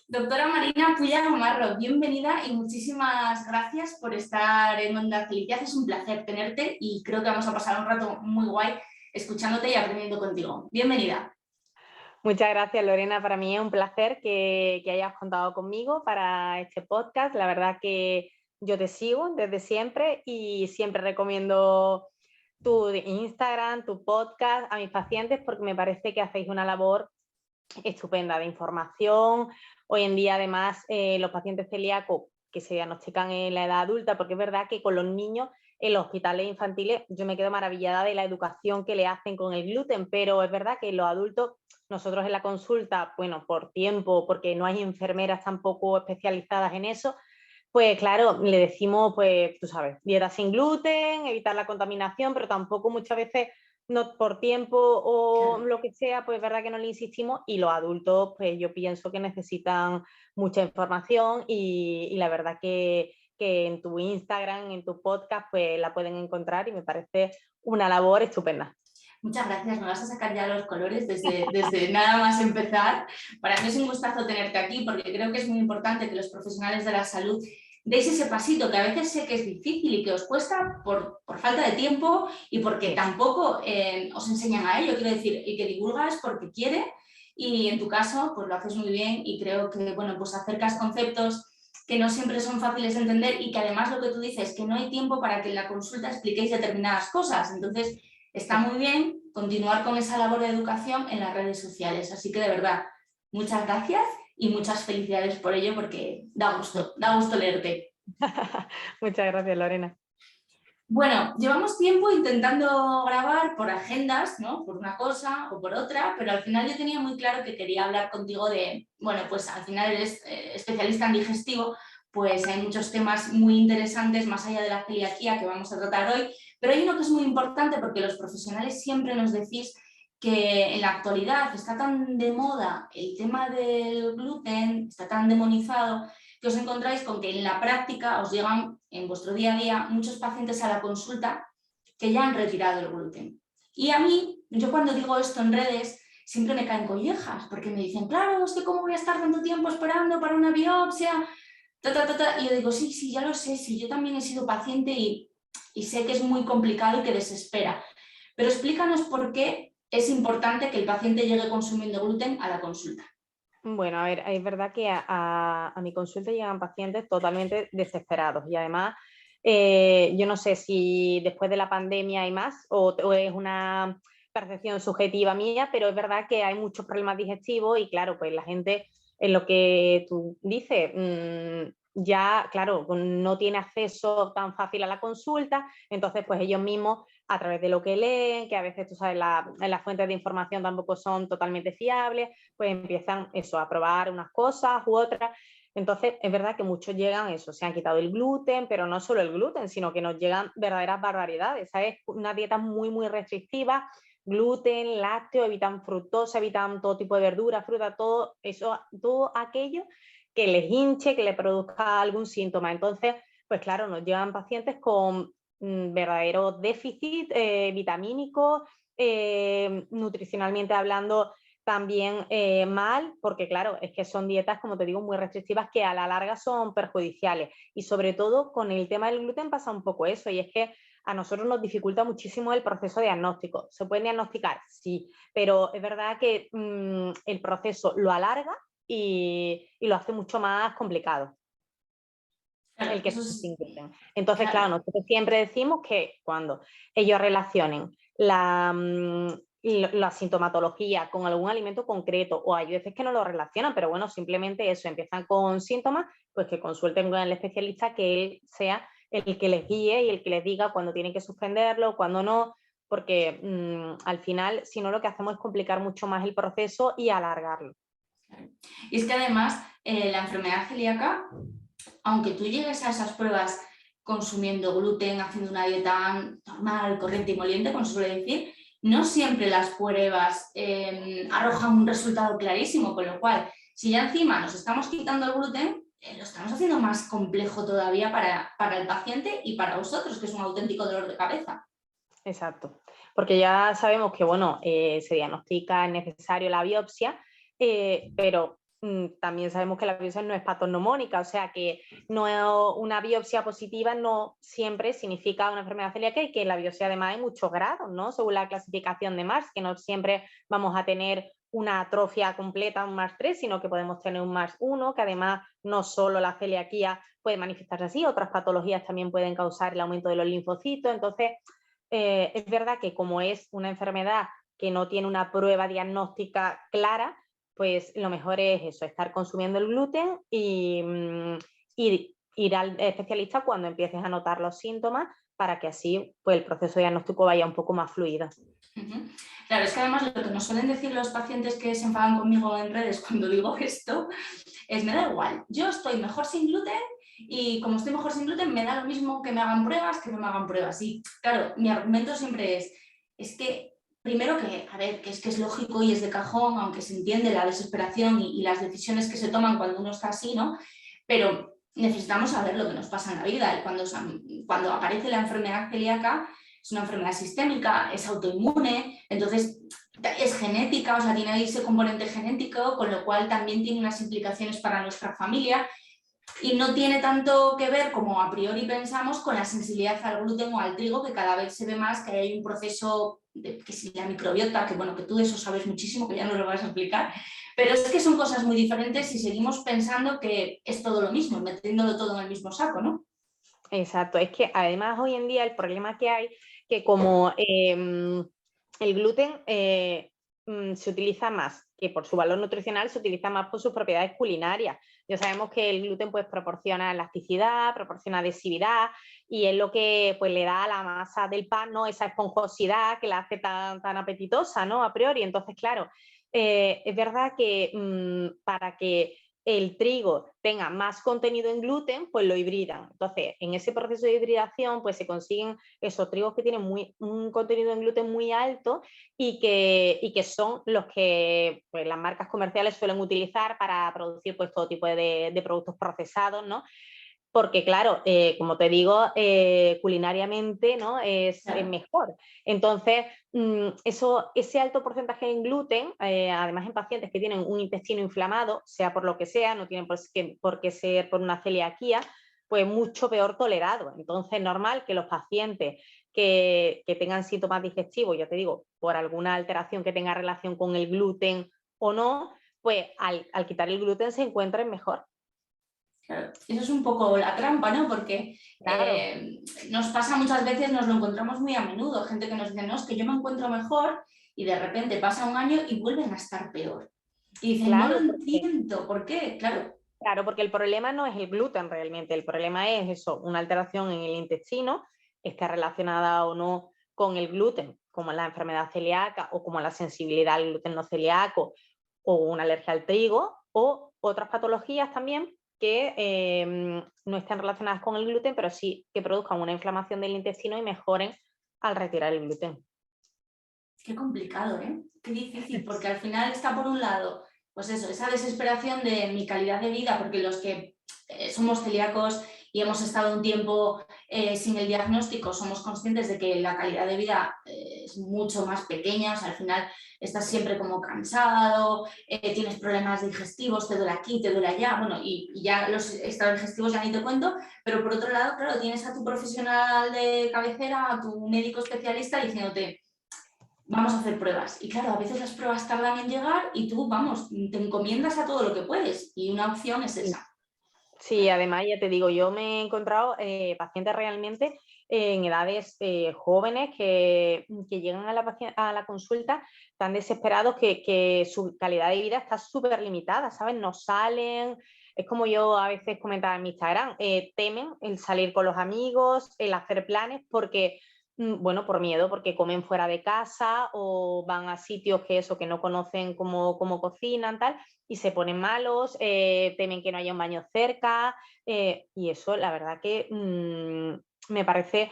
Doctora Marina Puya Gamarro, bienvenida y muchísimas gracias por estar en Onda Felicidad. Es un placer tenerte y creo que vamos a pasar un rato muy guay escuchándote y aprendiendo contigo. Bienvenida. Muchas gracias, Lorena. Para mí es un placer que hayas contado conmigo para este podcast. La verdad que yo te sigo desde siempre y siempre recomiendo tu Instagram, tu podcast a mis pacientes porque me parece que hacéis una labor estupenda de información. Hoy en día, además, los pacientes celíacos que se diagnostican en la edad adulta, porque es verdad que con los niños en los hospitales infantiles yo me quedo maravillada de la educación que le hacen con el gluten, pero es verdad que los adultos, nosotros en la consulta, bueno, por tiempo, porque no hay enfermeras tampoco especializadas en eso, pues claro, le decimos, pues tú sabes, dieta sin gluten, evitar la contaminación, pero tampoco muchas veces no por tiempo o Claro. lo que sea, pues es verdad que no le insistimos y los adultos, pues yo pienso que necesitan mucha información y la verdad que en tu Instagram, en tu podcast, pues la pueden encontrar y me parece una labor estupenda. Muchas gracias, me vas a sacar ya los colores desde nada más empezar. Para mí es un gustazo tenerte aquí porque creo que es muy importante que los profesionales de la salud deis ese pasito que a veces sé que es difícil y que os cuesta por falta de tiempo y porque tampoco os enseñan a ello. Quiero decir, el que divulga es porque quiere y en tu caso pues lo haces muy bien y creo que bueno, pues acercas conceptos que no siempre son fáciles de entender y que además lo que tú dices, que no hay tiempo para que en la consulta expliquéis determinadas cosas. Entonces, está muy bien continuar con esa labor de educación en las redes sociales. Así que de verdad, muchas gracias y muchas felicidades por ello porque da gusto leerte. Muchas gracias, Lorena. Bueno, llevamos tiempo intentando grabar por agendas, ¿no? Por una cosa o por otra, pero al final yo tenía muy claro que quería hablar contigo de, bueno, pues al final eres especialista en digestivo, pues hay muchos temas muy interesantes más allá de la celiaquía que vamos a tratar hoy, pero hay uno que es muy importante porque los profesionales siempre nos decís que en la actualidad está tan de moda el tema del gluten, está tan demonizado, que os encontráis con que en la práctica os llegan en vuestro día a día muchos pacientes a la consulta que ya han retirado el gluten. Y a mí, yo cuando digo esto en redes, siempre me caen collejas, porque me dicen, claro, es que cómo voy a estar tanto tiempo esperando para una biopsia, Y yo digo, sí, sí, ya lo sé, sí, yo también he sido paciente y sé que es muy complicado y que desespera. Pero explícanos por qué es importante que el paciente llegue consumiendo gluten a la consulta. Bueno, a ver, es verdad que a mi consulta llegan pacientes totalmente desesperados y además yo no sé si después de la pandemia hay más o es una percepción subjetiva mía, pero es verdad que hay muchos problemas digestivos y claro, pues la gente en lo que tú dices, ya, claro, no tiene acceso tan fácil a la consulta, entonces pues ellos mismos a través de lo que leen, que a veces tú sabes, las fuentes de información tampoco son totalmente fiables, pues empiezan eso, a probar unas cosas u otras. Entonces, es verdad que muchos llegan eso, se han quitado el gluten, pero no solo el gluten, sino que nos llegan verdaderas barbaridades. ¿Sabes? Una dieta muy, muy restrictiva, gluten, lácteo, evitan fructosa, evitan todo tipo de verdura, fruta, todo eso, todo aquello que les hinche, que les produzca algún síntoma. Entonces, pues claro, nos llegan pacientes con verdaderos déficit vitamínicos, nutricionalmente hablando también mal, porque claro, es que son dietas, como te digo, muy restrictivas que a la larga son perjudiciales. Y sobre todo con el tema del gluten pasa un poco eso, y es que a nosotros nos dificulta muchísimo el proceso diagnóstico. ¿Se puede diagnosticar? Sí, pero es verdad que el proceso lo alarga y lo hace mucho más complicado Claro, el que eso esté es, sin gluten. Entonces, claro, claro. nosotros siempre decimos que cuando ellos relacionen la sintomatología con algún alimento concreto, o hay veces que no lo relacionan, pero bueno, simplemente eso, empiezan con síntomas, pues que consulten con el especialista, que él sea el que les guíe y el que les diga cuándo tienen que suspenderlo, cuándo no, porque al final, si no, lo que hacemos es complicar mucho más el proceso y alargarlo. Claro. Y es que además la enfermedad celíaca, aunque tú llegues a esas pruebas consumiendo gluten, haciendo una dieta normal, corriente y moliente, como se suele decir, no siempre las pruebas arrojan un resultado clarísimo, con lo cual, si ya encima nos estamos quitando el gluten, lo estamos haciendo más complejo todavía para el paciente y para vosotros, que es un auténtico dolor de cabeza. Exacto, porque ya sabemos que, bueno, se diagnostica, es necesario la biopsia, pero también sabemos que la biopsia no es patognomónica, o sea que no, una biopsia positiva no siempre significa una enfermedad celíaca y que en la biopsia además hay muchos grados, ¿no? Según la clasificación de Mars, que no siempre vamos a tener una atrofia completa, un Mars 3, sino que podemos tener un Mars 1, que además no solo la celiaquía puede manifestarse así, otras patologías también pueden causar el aumento de los linfocitos. Entonces, es verdad que como es una enfermedad que no tiene una prueba diagnóstica clara, pues lo mejor es eso, estar consumiendo el gluten y ir al especialista cuando empieces a notar los síntomas para que así pues, el proceso diagnóstico vaya un poco más fluido. Claro, es que además lo que nos suelen decir los pacientes que se enfadan conmigo en redes cuando digo esto es: me da igual, yo estoy mejor sin gluten y como estoy mejor sin gluten me da lo mismo que me hagan pruebas que no me hagan pruebas. Y claro, mi argumento siempre es que primero que, a ver, que es lógico y es de cajón, aunque se entiende la desesperación y las decisiones que se toman cuando uno está así, ¿no? Pero necesitamos saber lo que nos pasa en la vida. Y cuando aparece la enfermedad celíaca, es una enfermedad sistémica, es autoinmune, entonces es genética, o sea, tiene ese componente genético, con lo cual también tiene unas implicaciones para nuestra familia y no tiene tanto que ver como a priori pensamos con la sensibilidad al gluten o al trigo, que cada vez se ve más que hay un proceso que si la microbiota, que bueno, que tú de eso sabes muchísimo, que ya nos lo vas a explicar, pero es que son cosas muy diferentes y seguimos pensando que es todo lo mismo, metiéndolo todo en el mismo saco, ¿no? Exacto, es que además hoy en día el problema que hay, que como el gluten se utiliza más que por su valor nutricional, se utiliza más por sus propiedades culinarias. Ya sabemos que el gluten pues, proporciona elasticidad, proporciona adhesividad y es lo que pues, le da a la masa del pan, ¿no? Esa esponjosidad que la hace tan apetitosa, ¿no? A priori. Entonces, claro, es verdad que para que el trigo tenga más contenido en gluten, pues lo hibridan. Entonces, en ese proceso de hibridación, pues se consiguen esos trigos que tienen un contenido en gluten muy alto y que son los que pues, las marcas comerciales suelen utilizar para producir pues, todo tipo de productos procesados, ¿no? Porque claro, como te digo, culinariamente, ¿no? es Claro. mejor. Entonces, ese alto porcentaje en gluten, además en pacientes que tienen un intestino inflamado, sea por lo que sea, no tienen por qué ser por una celiaquía, pues mucho peor tolerado. Entonces, es normal que los pacientes que tengan síntomas digestivos, yo te digo, por alguna alteración que tenga relación con el gluten o no, pues al quitar el gluten se encuentren mejor. Claro, eso es un poco la trampa, ¿no? Porque Claro. nos pasa muchas veces, nos lo encontramos muy a menudo, gente que nos dice: no, es que yo me encuentro mejor, y de repente pasa un año y vuelven a estar peor. Y dicen: no lo Claro, porque entiendo, ¿por qué? Claro, Claro, porque el problema no es el gluten realmente, el problema es eso, una alteración en el intestino, está relacionada o no con el gluten, como la enfermedad celíaca o como la sensibilidad al gluten no celíaco o una alergia al trigo o otras patologías también que no estén relacionadas con el gluten, pero sí que produzcan una inflamación del intestino y mejoren al retirar el gluten. qué complicado, ¿eh? Qué difícil, porque al final está por un lado, pues eso, esa desesperación de mi calidad de vida, porque los que somos celíacos y hemos estado un tiempo sin el diagnóstico, somos conscientes de que la calidad de vida es mucho más pequeña, o sea, al final estás siempre como cansado, tienes problemas digestivos, te duele aquí, te duele allá, bueno, y ya los estados digestivos ya ni te cuento, pero por otro lado, claro, tienes a tu profesional de cabecera, a tu médico especialista diciéndote: vamos a hacer pruebas. Y claro, a veces las pruebas tardan en llegar y tú, vamos, te encomiendas a todo lo que puedes. Y una opción es esa. Sí, además ya te digo, yo me he encontrado pacientes realmente en edades jóvenes que llegan a a la consulta tan desesperados que su calidad de vida está súper limitada, ¿sabes? No salen, es como yo a veces comentaba en mi Instagram, temen el salir con los amigos, el hacer planes porque, bueno, por miedo, porque comen fuera de casa o van a sitios que no conocen cómo cocinan, tal y se ponen malos, temen que no haya un baño cerca, y eso la verdad que me parece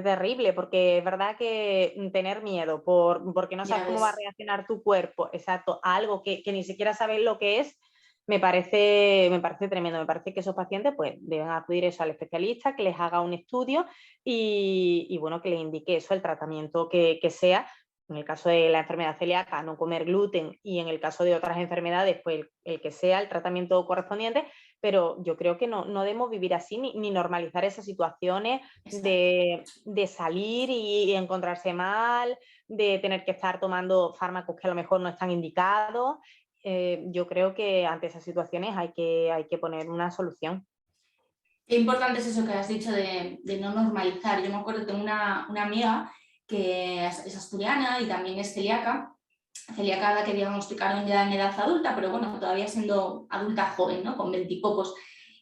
terrible, porque es verdad que tener miedo porque no sabes Ya cómo va a ves. reaccionar tu cuerpo, exacto, a algo que ni siquiera sabes lo que es, me parece tremendo. Me parece que esos pacientes pues, deben acudir eso al especialista, que les haga un estudio y bueno, que les indique eso, el tratamiento que sea, en el caso de la enfermedad celíaca, no comer gluten, y en el caso de otras enfermedades, pues el que sea el tratamiento correspondiente, pero yo creo que no debemos vivir así ni normalizar esas situaciones Exacto. de salir y encontrarse mal, de tener que estar tomando fármacos que a lo mejor no están indicados. Yo creo que ante esas situaciones hay que poner una solución. Qué importante es eso que has dicho de no normalizar. Yo me acuerdo que tengo una amiga que es asturiana y también es celíaca, celíaca a la que diagnosticaron ya en edad adulta, pero bueno, todavía siendo adulta joven, ¿no? Con 20 y pocos.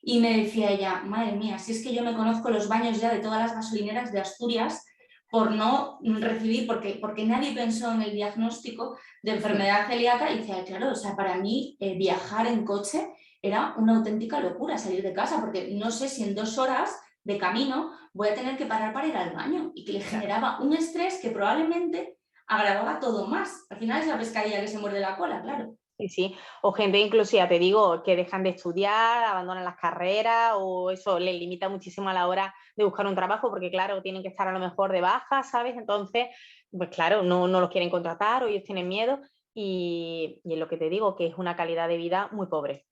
Y me decía ella, madre mía, si es que yo me conozco los baños ya de todas las gasolineras de Asturias por no recibir, porque nadie pensó en el diagnóstico de enfermedad celíaca, y decía, claro, o sea, para mí viajar en coche era una auténtica locura salir de casa, porque no sé si en 2 horas de camino voy a tener que parar para ir al baño, y que le generaba un estrés que probablemente agravaba todo más. Al final es la pescadilla que se muerde la cola, claro. Sí, sí. O gente incluso, ya te digo, que dejan de estudiar, abandonan las carreras, o eso les limita muchísimo a la hora de buscar un trabajo, porque claro, tienen que estar a lo mejor de baja, ¿sabes? Entonces, pues claro, no los quieren contratar o ellos tienen miedo, y es lo que te digo, que es una calidad de vida muy pobre.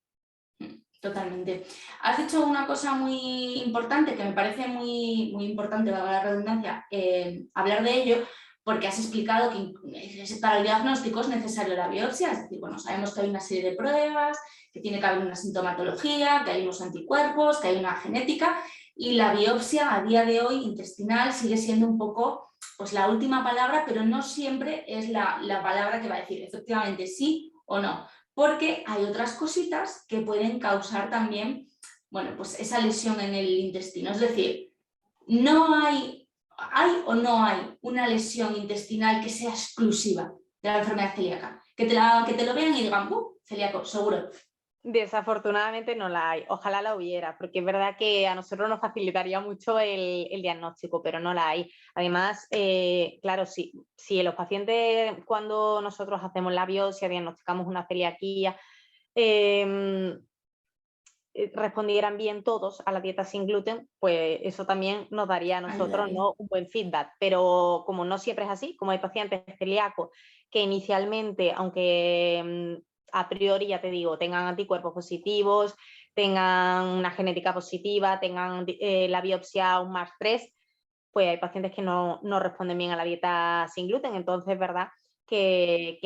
Totalmente. Has dicho una cosa muy importante que me parece muy importante, valga la redundancia, hablar de ello, porque has explicado que para el diagnóstico es necesario la biopsia, es decir, bueno, sabemos que hay una serie de pruebas, que tiene que haber una sintomatología, que hay unos anticuerpos, que hay una genética, y la biopsia a día de hoy intestinal sigue siendo un poco pues, la última palabra, pero no siempre es la palabra que va a decir efectivamente sí o no, porque hay otras cositas que pueden causar también, bueno, pues esa lesión en el intestino. Es decir, no hay o no hay una lesión intestinal que sea exclusiva de la enfermedad celíaca. Que te lo vean y digan, celíaco, seguro. Desafortunadamente no la hay. Ojalá la hubiera, porque es verdad que a nosotros nos facilitaría mucho el diagnóstico, pero no la hay. Además, claro, si los pacientes, cuando nosotros hacemos la biopsia, diagnosticamos una celiaquía, eh, respondieran bien todos a la dieta sin gluten, pues eso también nos daría a nosotros, Ayudaría. ¿no?, un buen feedback. Pero como no siempre es así, como hay pacientes celíacos que inicialmente, aunque a priori, ya te digo, tengan anticuerpos positivos, tengan una genética positiva, tengan la biopsia un más 3, pues hay pacientes que no responden bien a la dieta sin gluten. Entonces es verdad que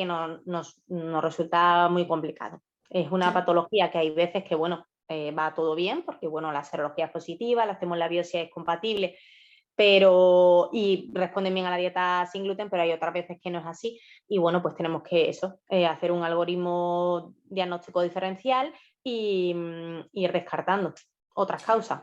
nos resulta muy complicado. Es una Sí. patología que hay veces que, bueno, va todo bien, porque bueno, la serología es positiva, le hacemos la biopsia, es compatible, y responden bien a la dieta sin gluten, pero hay otras veces que no es así. Y bueno, pues tenemos que hacer un algoritmo diagnóstico diferencial y ir descartando otras causas.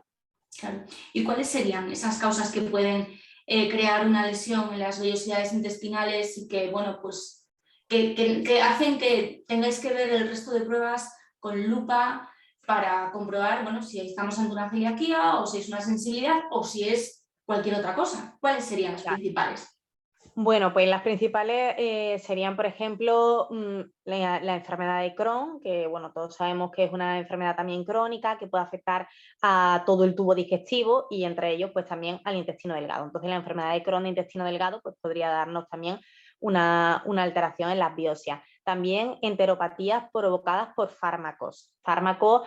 Claro. ¿Y cuáles serían esas causas que pueden crear una lesión en las vellosidades intestinales y que, bueno, pues que hacen que tengáis que ver el resto de pruebas con lupa para comprobar, bueno, si estamos ante una celiaquía o si es una sensibilidad o si es cualquier otra cosa? ¿Cuáles serían las principales? Bueno, pues las principales serían, por ejemplo, la enfermedad de Crohn, que bueno, todos sabemos que es una enfermedad también crónica que puede afectar a todo el tubo digestivo y entre ellos pues también al intestino delgado. Entonces la enfermedad de Crohn de intestino delgado pues podría darnos también una alteración en las biopsias. También enteropatías provocadas por fármacos. Fármacos,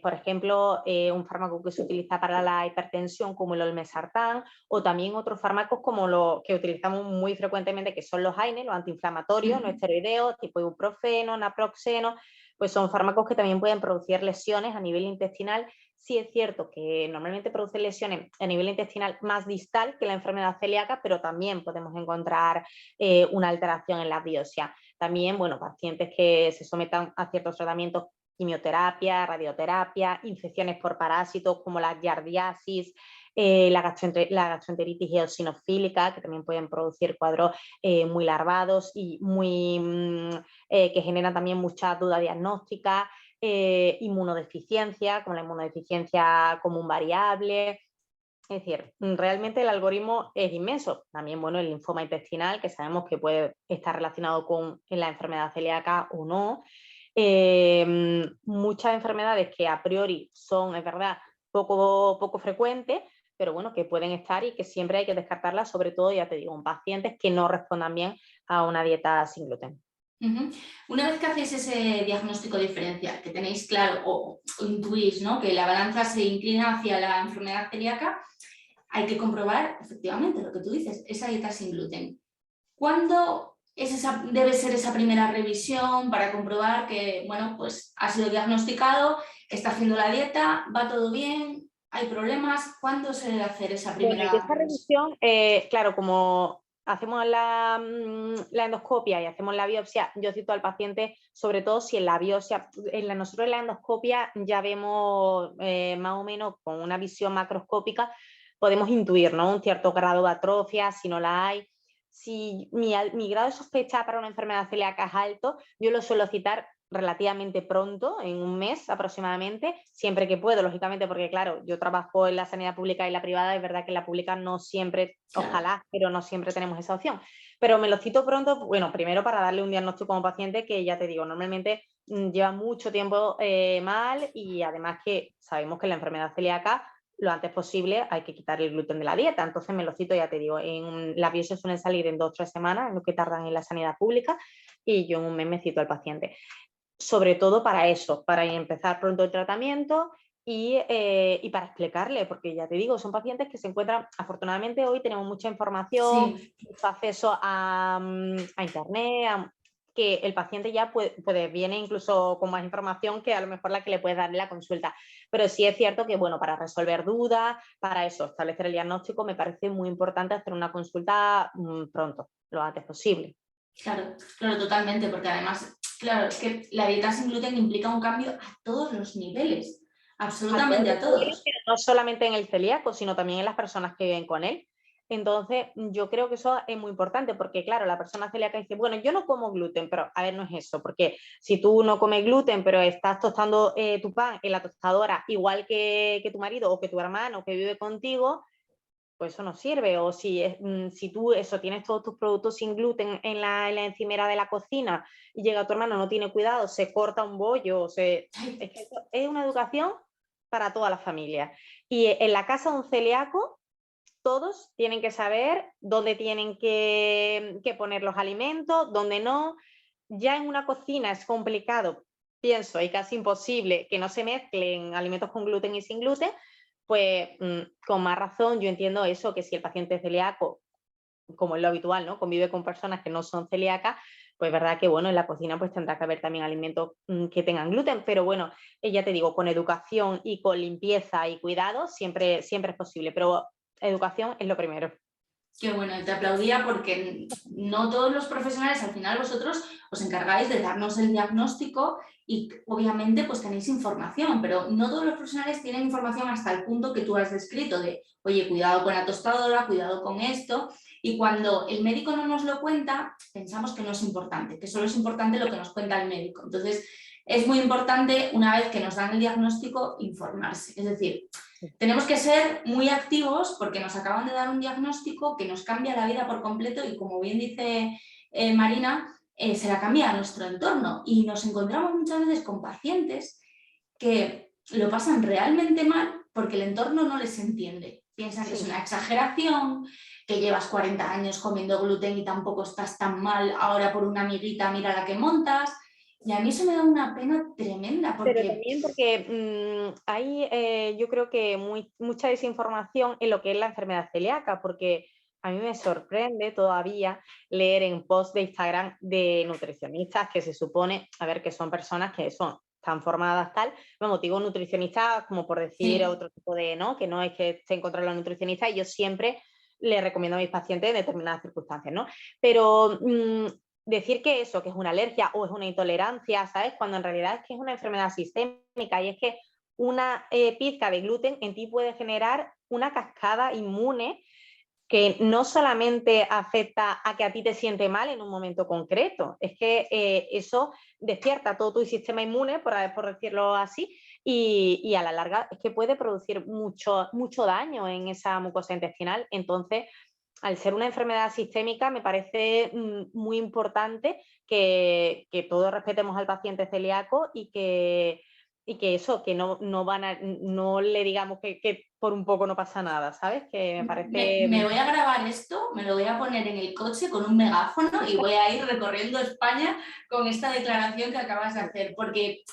por ejemplo, un fármaco que se utiliza para la hipertensión como el olmesartán, o también otros fármacos como los que utilizamos muy frecuentemente, que son los AINE, los antiinflamatorios, no esteroideos, tipo ibuprofeno, naproxeno, pues son fármacos que también pueden producir lesiones a nivel intestinal. Sí es cierto que normalmente producen lesiones a nivel intestinal más distal que la enfermedad celíaca, pero también podemos encontrar una alteración en la biopsia. También, bueno, pacientes que se sometan a ciertos tratamientos, quimioterapia, radioterapia, infecciones por parásitos como la giardiasis, la gastroenteritis eosinofílica, que también pueden producir cuadros muy larvados y que generan también mucha duda diagnóstica, inmunodeficiencia, como la inmunodeficiencia común variable. Es decir, realmente el algoritmo es inmenso. También, bueno, el linfoma intestinal, que sabemos que puede estar relacionado con la enfermedad celíaca o no. Muchas enfermedades que a priori son, es verdad, poco frecuentes, pero bueno, que pueden estar y que siempre hay que descartarlas, sobre todo, ya te digo, en pacientes que no respondan bien a una dieta sin gluten. Ujú. Una vez que hacéis ese diagnóstico diferencial, que tenéis claro o intuís, ¿no?, que la balanza se inclina hacia la enfermedad celíaca, hay que comprobar efectivamente lo que tú dices, esa dieta sin gluten. ¿Cuándo debe ser esa primera revisión para comprobar que, bueno, pues ha sido diagnosticado, está haciendo la dieta, va todo bien, hay problemas? ¿Cuándo se debe hacer esa Bueno, y primera esa revisión? revisión, claro, como hacemos la endoscopia y hacemos la biopsia, yo cito al paciente, sobre todo si en la biopsia, nosotros en la endoscopia ya vemos más o menos con una visión macroscópica, podemos intuir, ¿no?, un cierto grado de atrofia, si no la hay. Si mi grado de sospecha para una enfermedad celíaca es alto, yo lo suelo citar relativamente pronto, en un mes aproximadamente, siempre que puedo, lógicamente, porque claro, yo trabajo en la sanidad pública y la privada, es verdad que en la pública no siempre, Claro, ojalá, pero no siempre tenemos esa opción. Pero me lo cito pronto, bueno, primero para darle un diagnóstico como paciente que ya te digo, normalmente lleva mucho tiempo mal, y además que sabemos que la enfermedad celíaca lo antes posible hay que quitar el gluten de la dieta. Entonces me lo cito, ya te digo, las biopsias suelen salir en 2 o 3 semanas, en lo que tardan en la sanidad pública, y yo en un mes me cito al paciente. Sobre todo para eso, para empezar pronto el tratamiento y para explicarle, porque ya te digo, son pacientes que se encuentran, afortunadamente hoy tenemos mucha información, sí, mucho acceso a internet, que el paciente ya viene incluso con más información que a lo mejor la que le puedes dar en la consulta. Pero sí es cierto que, bueno, para resolver dudas, para eso, establecer el diagnóstico, me parece muy importante hacer una consulta pronto, lo antes posible. claro, claro, totalmente, porque además, claro, es que la dieta sin gluten implica un cambio a todos los niveles, A todos absolutamente los a niveles, todos. pero no solamente en el celíaco, sino también en las personas que viven con él. Entonces, yo creo que eso es muy importante porque, claro, la persona celíaca dice, bueno, yo no como gluten, pero a ver, no es eso, porque si tú no comes gluten, pero estás tostando tu pan en la tostadora, igual que tu marido o que tu hermano que vive contigo, pues eso no sirve. O si tú eso tienes todos tus productos sin gluten en la encimera de la cocina y llega tu hermano, no tiene cuidado, se corta un bollo, es que eso es una educación para toda la familia. Y en la casa de un celíaco, todos tienen que saber dónde tienen que poner los alimentos, dónde no. Ya en una cocina es complicado, pienso, y casi imposible que no se mezclen alimentos con gluten y sin gluten, pues con más razón yo entiendo eso, que si el paciente es celíaco, como es lo habitual, ¿no?, convive con personas que no son celíacas, pues verdad que, bueno, en la cocina pues tendrá que haber también alimentos que tengan gluten, pero bueno, ya te digo, con educación y con limpieza y cuidado siempre, siempre es posible, pero educación es lo primero. Qué bueno, te aplaudía porque no todos los profesionales, al final vosotros os encargáis de darnos el diagnóstico y obviamente pues tenéis información, pero no todos los profesionales tienen información hasta el punto que tú has descrito de, oye, cuidado con la tostadora, cuidado con esto, y cuando el médico no nos lo cuenta, pensamos que no es importante, que solo es importante lo que nos cuenta el médico. Entonces, es muy importante, una vez que nos dan el diagnóstico, informarse. Es decir, tenemos que ser muy activos porque nos acaban de dar un diagnóstico que nos cambia la vida por completo y, como bien dice Marina, se la cambia a nuestro entorno, y nos encontramos muchas veces con pacientes que lo pasan realmente mal porque el entorno no les entiende. Piensan que es Sí. una exageración, que llevas 40 años comiendo gluten y tampoco estás tan mal, ahora por una amiguita mira la que montas. Y a mí eso me da una pena tremenda Pero porque también porque hay, yo creo que mucha desinformación en lo que es la enfermedad celíaca, porque a mí me sorprende todavía leer en posts de Instagram de nutricionistas que se supone, a ver, que son personas que están formadas tal, vamos, digo nutricionistas como por decir sí, otro tipo de, ¿no?, que no es que esté en contra de los nutricionistas, y yo siempre le recomiendo a mis pacientes en determinadas circunstancias, ¿no? Pero decir que eso, que es una alergia o es una intolerancia, ¿sabes? Cuando en realidad es que es una enfermedad sistémica, y es que una pizca de gluten en ti puede generar una cascada inmune que no solamente afecta a que a ti te siente mal en un momento concreto, es que eso despierta todo tu sistema inmune, por decirlo así, y a la larga es que puede producir mucho, mucho daño en esa mucosa intestinal. Entonces, al ser una enfermedad sistémica, me parece muy importante que todos respetemos al paciente celíaco y que y que eso, que no le digamos que por un poco no pasa nada, ¿sabes? Que me parece... Me voy a grabar esto, me lo voy a poner en el coche con un megáfono y voy a ir recorriendo España con esta declaración que acabas de hacer, porque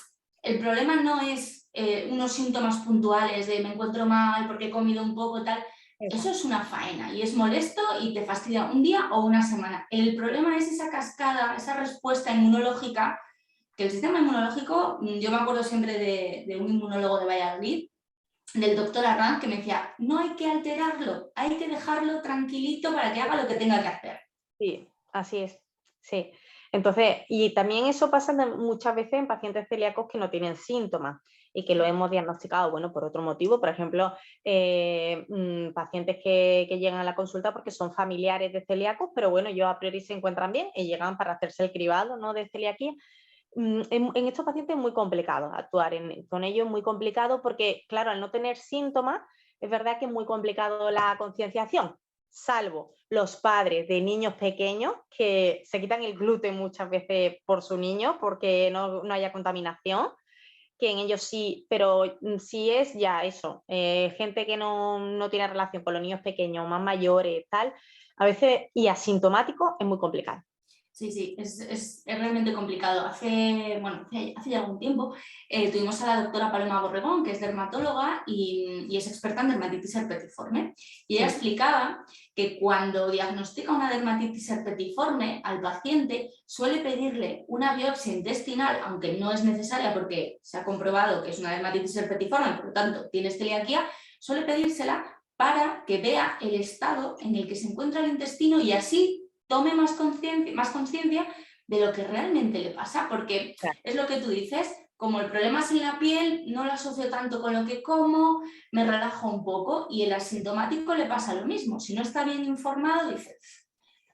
el problema no es unos síntomas puntuales de me encuentro mal porque he comido un poco, tal. Eso es una faena y es molesto y te fastidia un día o una semana. El problema es esa cascada, esa respuesta inmunológica, que el sistema inmunológico, yo me acuerdo siempre de un inmunólogo de Valladolid, del doctor Arranz, que me decía, no hay que alterarlo, hay que dejarlo tranquilito para que haga lo que tenga que hacer. Sí, así es, sí. Entonces, y también eso pasa muchas veces en pacientes celíacos que no tienen síntomas y que lo hemos diagnosticado, bueno, por otro motivo, por ejemplo, pacientes que llegan a la consulta porque son familiares de celíacos, pero bueno, ellos a priori se encuentran bien y llegan para hacerse el cribado, ¿no?, de celiaquía. En estos pacientes es muy complicado actuar con ellos, es muy complicado porque, claro, al no tener síntomas, es verdad que es muy complicado la concienciación, salvo los padres de niños pequeños que se quitan el gluten muchas veces por su niño porque no haya contaminación, que en ellos sí, pero sí es ya eso, gente que no tiene relación con los niños pequeños, más mayores, tal, a veces y asintomático es muy complicado. Sí, sí, es realmente complicado. Hace ya algún tiempo tuvimos a la doctora Paloma Borregón, que es dermatóloga y es experta en dermatitis herpetiforme. Y ella explicaba que cuando diagnostica una dermatitis herpetiforme al paciente suele pedirle una biopsia intestinal, aunque no es necesaria porque se ha comprobado que es una dermatitis herpetiforme, por lo tanto tienes celiaquía, suele pedírsela para que vea el estado en el que se encuentra el intestino y así tome más conciencia de lo que realmente le pasa, porque es lo que tú dices, como el problema es en la piel, no lo asocio tanto con lo que como, me relajo un poco y el asintomático le pasa lo mismo. Si no está bien informado, dice,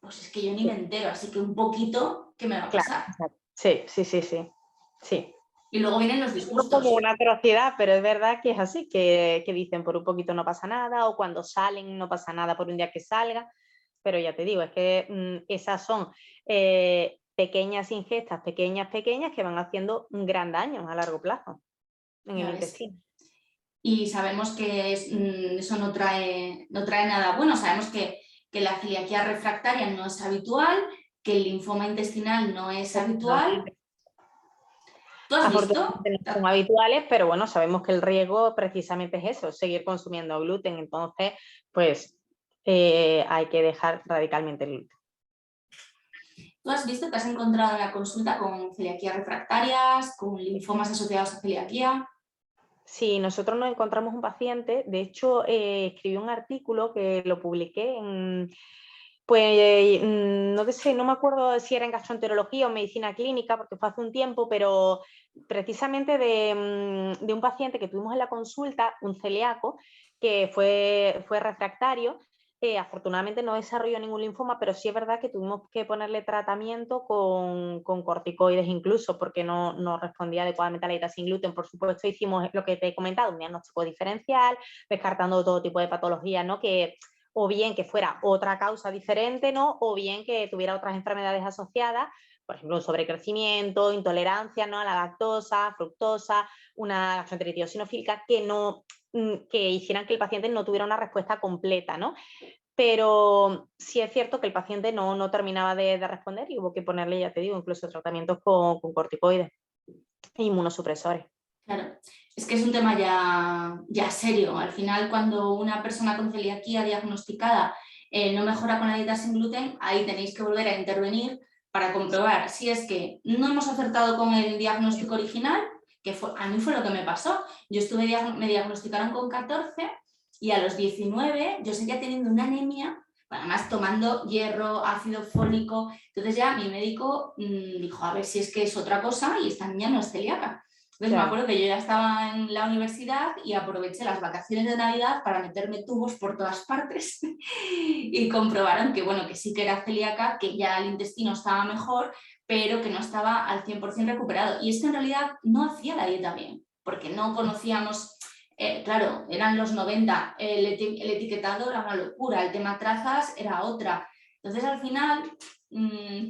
pues es que yo ni me entero, así que un poquito, ¿qué me va a pasar? Claro. Sí, sí, sí, sí, sí. Y luego vienen los Es como disgustos. una atrocidad, pero es verdad que es así, que dicen por un poquito no pasa nada, o cuando salen no pasa nada por un día que salga, pero ya te digo, es que esas son pequeñas ingestas, pequeñas, que van haciendo un gran daño a largo plazo en el intestino. Y sabemos que eso no trae nada bueno, sabemos que la celiaquía refractaria no es habitual, que el linfoma intestinal no es habitual. ¿Tú has visto? Afortunadamente no son habituales, pero bueno, sabemos que el riesgo precisamente es eso, seguir consumiendo gluten. Entonces, pues hay que dejar radicalmente el gluten. ¿Tú has visto que has encontrado en la consulta con celiaquías refractarias, con linfomas asociados a celiaquía? Sí, nosotros nos encontramos un paciente, de hecho, escribí un artículo que lo publiqué no sé, no me acuerdo si era en gastroenterología o medicina clínica, porque fue hace un tiempo, pero precisamente de un paciente que tuvimos en la consulta, un celíaco, que fue refractario. Afortunadamente no desarrolló ningún linfoma, pero sí es verdad que tuvimos que ponerle tratamiento con corticoides incluso, porque no respondía adecuadamente a la dieta sin gluten. Por supuesto, hicimos lo que te he comentado, un diagnóstico diferencial, descartando todo tipo de patologías, ¿no?, que o bien que fuera otra causa diferente, ¿no?, o bien que tuviera otras enfermedades asociadas, por ejemplo, un sobrecrecimiento, intolerancia, ¿no?, a la lactosa, fructosa, una gastroenteritis eosinofílica, que hicieran que el paciente no tuviera una respuesta completa, ¿no? Pero sí es cierto que el paciente no terminaba de responder y hubo que ponerle, ya te digo, incluso tratamientos con corticoides e inmunosupresores. Claro, es que es un tema ya serio. Al final, cuando una persona con celiaquía diagnosticada no mejora con la dieta sin gluten, ahí tenéis que volver a intervenir para comprobar si es que no hemos acertado con el diagnóstico original, que a mí fue lo que me pasó. Me diagnosticaron con 14 y a los 19 yo seguía teniendo una anemia, además tomando hierro, ácido fólico. Entonces ya mi médico dijo, a ver si es que es otra cosa y esta niña no es celíaca. Entonces me acuerdo que yo ya estaba en la universidad y aproveché las vacaciones de Navidad para meterme tubos por todas partes y comprobaron que, bueno, que sí que era celíaca, que ya el intestino estaba mejor, pero que no estaba al 100% recuperado. Y es que en realidad no hacía la dieta bien, porque no conocíamos, claro, eran los 90, el etiquetado era una locura, el tema trazas era otra. Entonces al final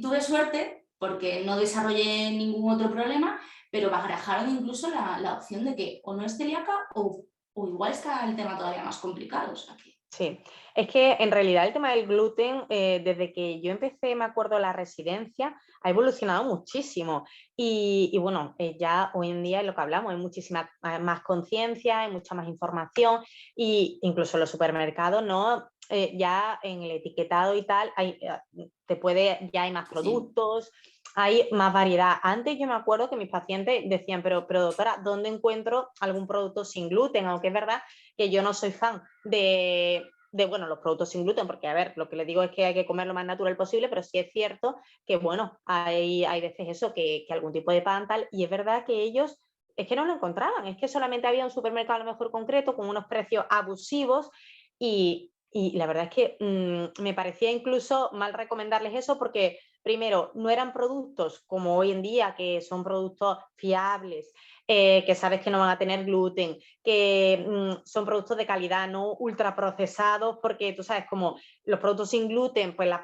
tuve suerte porque no desarrollé ningún otro problema, pero barajaron incluso la opción de que o no es celíaca o igual está el tema todavía más complicado. O sea que... Sí, es que en realidad el tema del gluten, desde que yo empecé, me acuerdo, la residencia, ha evolucionado muchísimo. Y bueno, ya hoy en día es lo que hablamos, hay muchísima más conciencia, hay mucha más información, y incluso en los supermercados, ¿no? Ya en el etiquetado y tal, ya hay más Sí. productos, hay más variedad. Antes yo me acuerdo que mis pacientes decían, pero doctora, ¿dónde encuentro algún producto sin gluten? Aunque es verdad que yo no soy fan bueno, los productos sin gluten, porque a ver, lo que les digo es que hay que comer lo más natural posible, pero sí es cierto que, bueno, hay veces eso, que algún tipo de pan tal, y es verdad que ellos es que no lo encontraban, es que solamente había un supermercado a lo mejor concreto con unos precios abusivos y la verdad es que me parecía incluso mal recomendarles eso porque, primero, no eran productos como hoy en día, que son productos fiables, que sabes que no van a tener gluten, que son productos de calidad, no ultraprocesados, porque tú sabes, como los productos sin gluten, pues la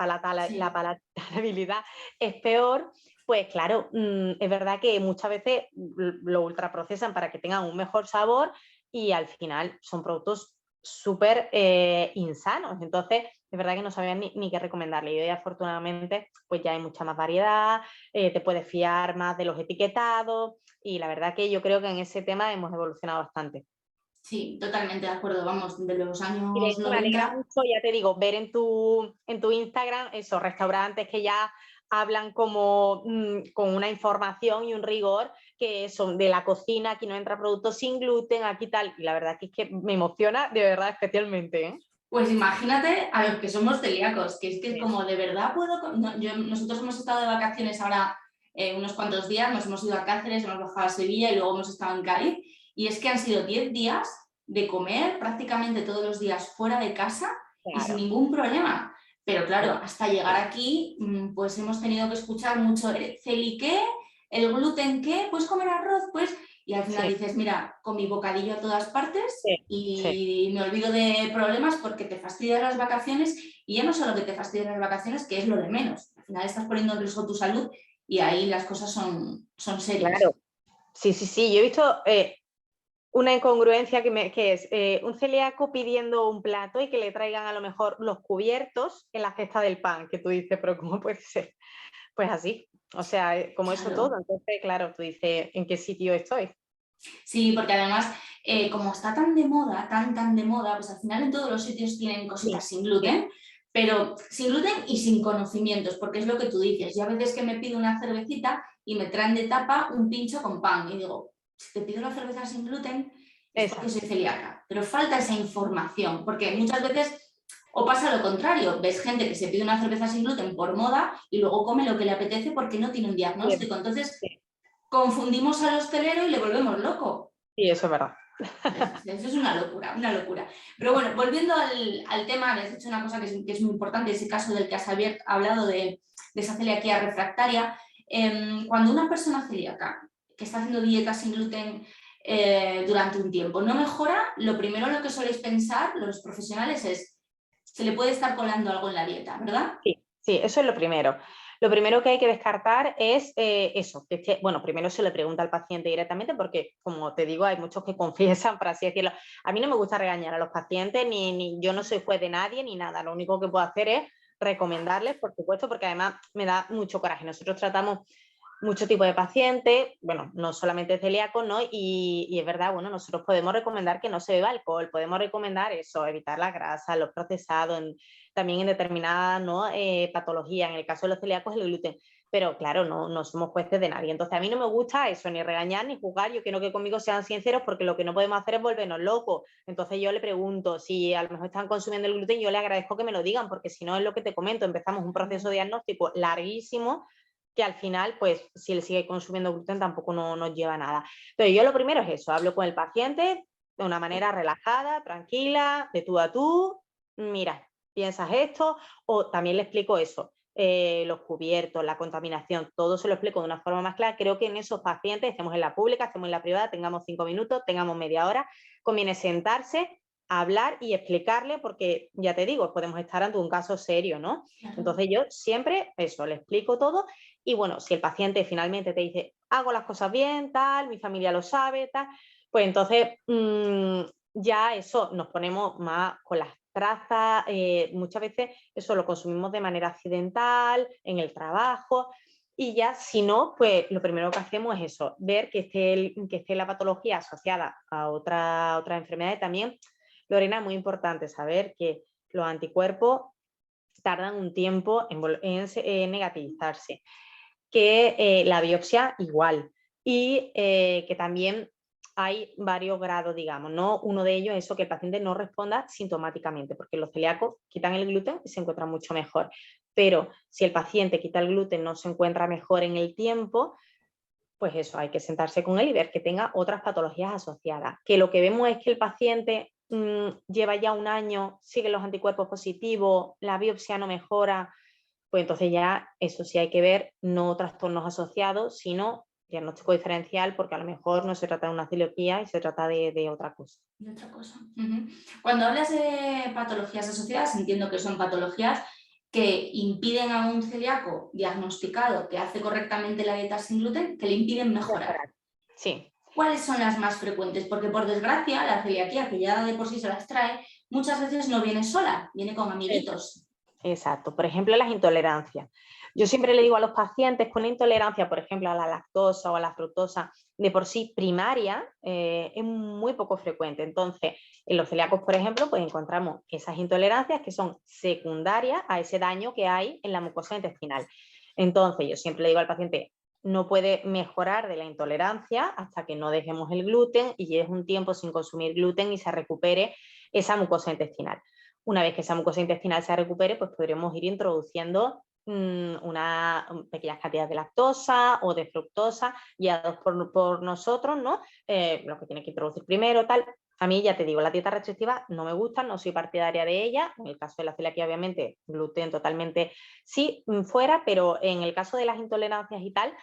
Sí. palatabilidad es peor. Pues claro, es verdad que muchas veces lo ultraprocesan para que tengan un mejor sabor y al final son productos súper insanos. Entonces, es verdad que no sabían ni qué recomendarle. Y hoy, afortunadamente, pues ya hay mucha más variedad, te puedes fiar más de los etiquetados y la verdad que yo creo que en ese tema hemos evolucionado bastante. Sí, totalmente de acuerdo. Vamos, de los Y de años hecho me alegra 90. mucho, ya te digo, ver en tu Instagram esos restaurantes que ya hablan como con una información y un rigor que son de la cocina, aquí no entra productos sin gluten, aquí tal, y la verdad que es que me emociona de verdad especialmente, ¿eh? Pues imagínate a los que somos celíacos, que es Sí, como de verdad puedo. Nosotros hemos estado de vacaciones ahora unos cuantos días, nos hemos ido a Cáceres, hemos bajado a Sevilla y luego hemos estado en Cádiz. Y es que han sido 10 días de comer prácticamente todos los días fuera de casa y sin claro. ningún problema. Pero claro, hasta llegar aquí, pues hemos tenido que escuchar mucho, ¿celi qué? ¿El gluten qué? ¿Puedes comer arroz? Pues, y al final Sí, dices, mira, con mi bocadillo a todas partes sí, sí. y me olvido de problemas porque te fastidian las vacaciones y ya no solo que te fastidian las vacaciones, que es lo de menos. Al final estás poniendo en riesgo tu salud y ahí las cosas son Claro. serias. Sí, sí, sí. Yo he visto una incongruencia que es un celíaco pidiendo un plato y que le traigan a lo mejor los cubiertos en la cesta del pan, que tú dices, pero ¿cómo puede ser? Pues así, o sea, como eso todo. Claro. Entonces, claro, tú dices, ¿en qué sitio estoy? Sí, porque además, como está tan de moda, tan de moda, pues al final en todos los sitios tienen Sí, cositas sin sí, gluten, pero sin gluten y sin conocimientos, porque es lo que tú dices. Yo a veces que me pido una cervecita y me traen de tapa un pincho con pan y digo, si te pido una cerveza sin gluten es porque soy exacto. celíaca, pero falta esa información, porque muchas veces o pasa lo contrario, ves gente que se pide una cerveza sin gluten por moda y luego come lo que le apetece porque no tiene un Sí, diagnóstico. Entonces sí, confundimos al hostelero y le volvemos loco. sí, eso es verdad. Eso es una locura, una locura. Pero bueno, volviendo al tema, has dicho una cosa que es muy importante, ese caso del que has hablado de esa celiaquía refractaria. Cuando una persona celíaca que está haciendo dieta sin gluten durante un tiempo no mejora, lo primero lo que soléis pensar los profesionales es, se le puede estar colando algo en la dieta, ¿verdad? Sí, sí, eso es lo primero. Lo primero que hay que descartar es eso, bueno, primero se le pregunta al paciente directamente porque, como te digo, hay muchos que confiesan, por así decirlo. A mí no me gusta regañar a los pacientes, ni yo no soy juez de nadie, ni nada. Lo único que puedo hacer es recomendarles, por supuesto, porque además me da mucho coraje. Nosotros tratamos mucho tipo de pacientes, bueno, no solamente celíacos, ¿no? Y es verdad, bueno, nosotros podemos recomendar que no se beba alcohol, podemos recomendar eso, evitar la grasa, los procesados, también en determinadas, ¿no? Patologías, en el caso de los celíacos el gluten, pero claro, no somos jueces de nadie. Entonces a mí no me gusta eso, ni regañar ni juzgar, yo quiero que conmigo sean sinceros porque lo que no podemos hacer es volvernos locos. Entonces yo le pregunto, si a lo mejor están consumiendo el gluten, yo le agradezco que me lo digan, porque si no es lo que te comento, empezamos un proceso diagnóstico larguísimo que al final, pues, si él sigue consumiendo gluten tampoco nos lleva a nada. Entonces, yo lo primero es eso, hablo con el paciente de una manera relajada, tranquila, de tú a tú, mira, piensas esto, o también le explico eso, los cubiertos, la contaminación, todo se lo explico de una forma más clara. Creo que en esos pacientes, estemos en la pública, estemos en la privada, tengamos 5 minutos, tengamos media hora, conviene sentarse hablar y explicarle, porque ya te digo, podemos estar ante un caso serio, ¿no? Claro. Entonces yo siempre eso, le explico todo y bueno, si el paciente finalmente te dice, hago las cosas bien, tal, mi familia lo sabe, tal, pues entonces ya eso, nos ponemos más con las trazas, muchas veces eso lo consumimos de manera accidental, en el trabajo, y ya si no, pues lo primero que hacemos es eso, ver que esté la patología asociada a otra enfermedad. También, Lorena, es muy importante saber que los anticuerpos tardan un tiempo en negativizarse, que la biopsia igual, y que también hay varios grados, digamos, ¿no? Uno de ellos es eso, que el paciente no responda sintomáticamente, porque los celíacos quitan el gluten y se encuentran mucho mejor. Pero si el paciente quita el gluten, no se encuentra mejor en el tiempo, pues eso, hay que sentarse con él y ver que tenga otras patologías asociadas. Que lo que vemos es que el paciente lleva ya un año, sigue los anticuerpos positivos, la biopsia no mejora, pues entonces ya eso sí hay que ver, no trastornos asociados, sino diagnóstico diferencial, porque a lo mejor no se trata de una celiaquía y se trata de otra cosa. Y otra cosa. Cuando hablas de patologías asociadas, entiendo que son patologías que impiden a un celíaco diagnosticado que hace correctamente la dieta sin gluten, que le impiden mejorar. Sí. ¿Cuáles son las más frecuentes? Porque por desgracia la celiaquía, que ya de por sí se las trae, muchas veces no viene sola, viene con amiguitos. Exacto. Por ejemplo, las intolerancias. Yo siempre le digo a los pacientes que una intolerancia, por ejemplo, a la lactosa o a la fructosa, de por sí primaria, es muy poco frecuente. Entonces, en los celíacos, por ejemplo, pues encontramos esas intolerancias que son secundarias a ese daño que hay en la mucosa intestinal. Entonces, yo siempre le digo al paciente, no puede mejorar de la intolerancia hasta que no dejemos el gluten y lleves un tiempo sin consumir gluten y se recupere esa mucosa intestinal. Una vez que esa mucosa intestinal se recupere, pues podremos ir introduciendo una pequeñas cantidades de lactosa o de fructosa guiados por nosotros, ¿no? Lo que tiene que introducir primero, tal. A mí, ya te digo, la dieta restrictiva no me gusta, no soy partidaria de ella. En el caso de la celiaquía, obviamente, gluten totalmente sí, fuera, pero en el caso de las intolerancias y tal,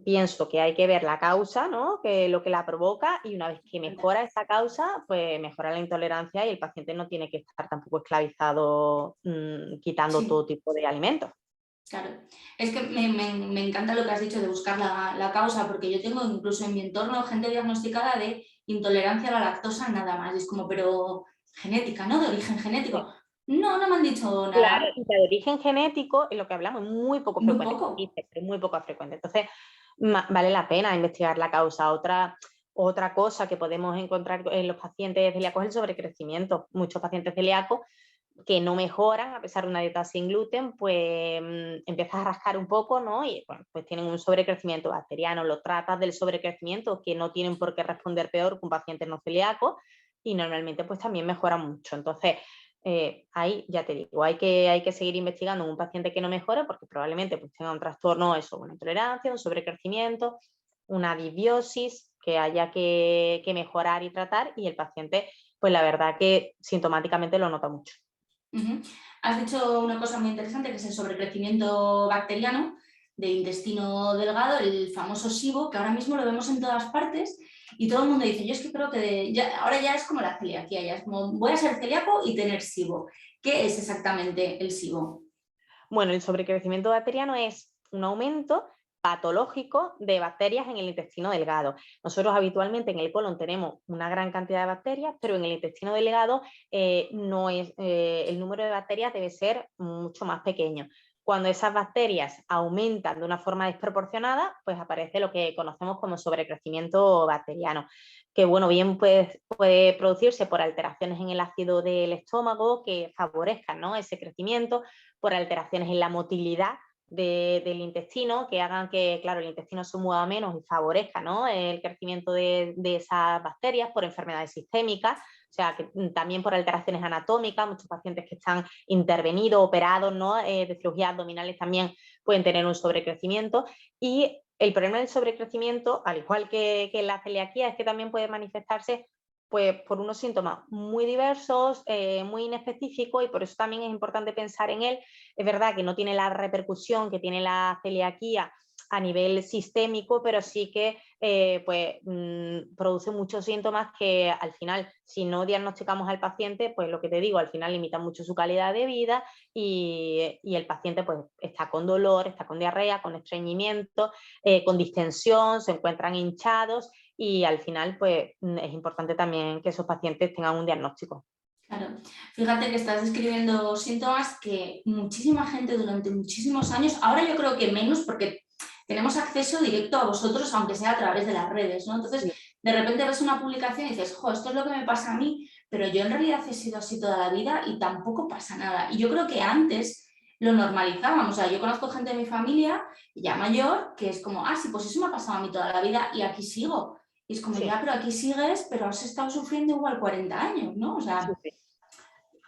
pienso que hay que ver la causa, ¿no? Que lo que la provoca, y una vez que mejora esa causa, pues mejora la intolerancia y el paciente no tiene que estar tampoco esclavizado quitando todo tipo de alimentos. Claro, es que me encanta lo que has dicho de buscar la causa, porque yo tengo incluso en mi entorno gente diagnosticada de intolerancia a la lactosa nada más. Y es como, pero genética, ¿no? De origen Sí. genético. No, no me han dicho Claro, nada. y de origen genético, es lo que hablamos, es muy poco Muy frecuente, poco. pero muy poco frecuente. Entonces, vale la pena investigar la causa. Otra cosa que podemos encontrar en los pacientes celíacos es el sobrecrecimiento. Muchos pacientes celíacos que no mejoran a pesar de una dieta sin gluten, pues empiezas a rascar un poco, ¿no? Y bueno, pues tienen un sobrecrecimiento bacteriano. Lo tratas del sobrecrecimiento, que no tienen por qué responder peor que un paciente no celíaco, y normalmente pues también mejora mucho. Entonces, ahí ya te digo, hay que seguir investigando en un paciente que no mejora porque probablemente pues, tenga un trastorno, eso, una intolerancia, un sobrecrecimiento, una disbiosis que haya que mejorar y tratar, y el paciente, pues la verdad que sintomáticamente lo nota mucho. Has dicho una cosa muy interesante que es el sobrecrecimiento bacteriano del intestino delgado, el famoso SIBO, que ahora mismo lo vemos en todas partes y todo el mundo dice, yo es que creo que ahora ya es como la celiaquía, ya es como voy a ser celíaco y tener SIBO. ¿Qué es exactamente el SIBO? Bueno, el sobrecrecimiento bacteriano es un aumento patológico de bacterias en el intestino delgado. Nosotros habitualmente en el colon tenemos una gran cantidad de bacterias, pero en el intestino delgado no es, el número de bacterias debe ser mucho más pequeño. Cuando esas bacterias aumentan de una forma desproporcionada, pues aparece lo que conocemos como sobrecrecimiento bacteriano, que bueno, bien puede producirse por alteraciones en el ácido del estómago que favorezcan, ¿no?, ese crecimiento, por alteraciones en la motilidad del intestino, que hagan que, claro, el intestino se mueva menos y favorezca, ¿no?, el crecimiento de esas bacterias, por enfermedades sistémicas, o sea, que también por alteraciones anatómicas. Muchos pacientes que están intervenidos, operados, ¿no?, de cirugías abdominales también pueden tener un sobrecrecimiento. Y el problema del sobrecrecimiento, al igual que la celiaquía, es que también puede manifestarse pues, por unos síntomas muy diversos, muy inespecíficos, y por eso también es importante pensar en él. Es verdad que no tiene la repercusión que tiene la celiaquía a nivel sistémico, pero sí que pues, produce muchos síntomas que al final, si no diagnosticamos al paciente, pues lo que te digo, al final limita mucho su calidad de vida y el paciente pues está con dolor, está con diarrea, con estreñimiento, con distensión, se encuentran hinchados y al final pues es importante también que esos pacientes tengan un diagnóstico. Claro, fíjate que estás describiendo síntomas que muchísima gente durante muchísimos años, ahora yo creo que menos porque tenemos acceso directo a vosotros, aunque sea a través de las redes, ¿no? Entonces, Sí. de repente ves una publicación y dices, jo, esto es lo que me pasa a mí, pero yo en realidad he sido así toda la vida y tampoco pasa nada. Y yo creo que antes lo normalizábamos, o sea, yo conozco gente de mi familia ya mayor que es como, ah, sí, pues eso me ha pasado a mí toda la vida y aquí sigo. Y es como, Sí, ya, pero aquí sigues, pero has estado sufriendo igual 40 años, ¿no? O sí, sea, sí.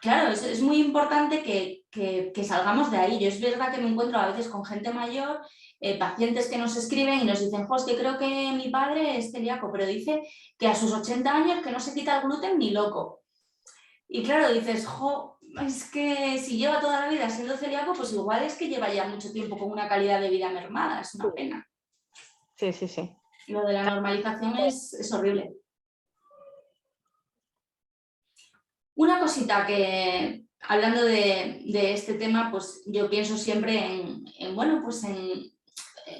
claro, es muy importante que salgamos de ahí. Yo es verdad que me encuentro a veces con gente mayor, pacientes que nos escriben y nos dicen, jo, es que creo que mi padre es celíaco, pero dice que a sus 80 años que no se quita el gluten ni loco. Y claro, dices, jo, es que si lleva toda la vida siendo celíaco, pues igual es que lleva ya mucho tiempo con una calidad de vida mermada, es una pena. Sí, sí, sí. Lo de la normalización es horrible. Una cosita que, hablando de este tema, pues yo pienso siempre bueno, pues en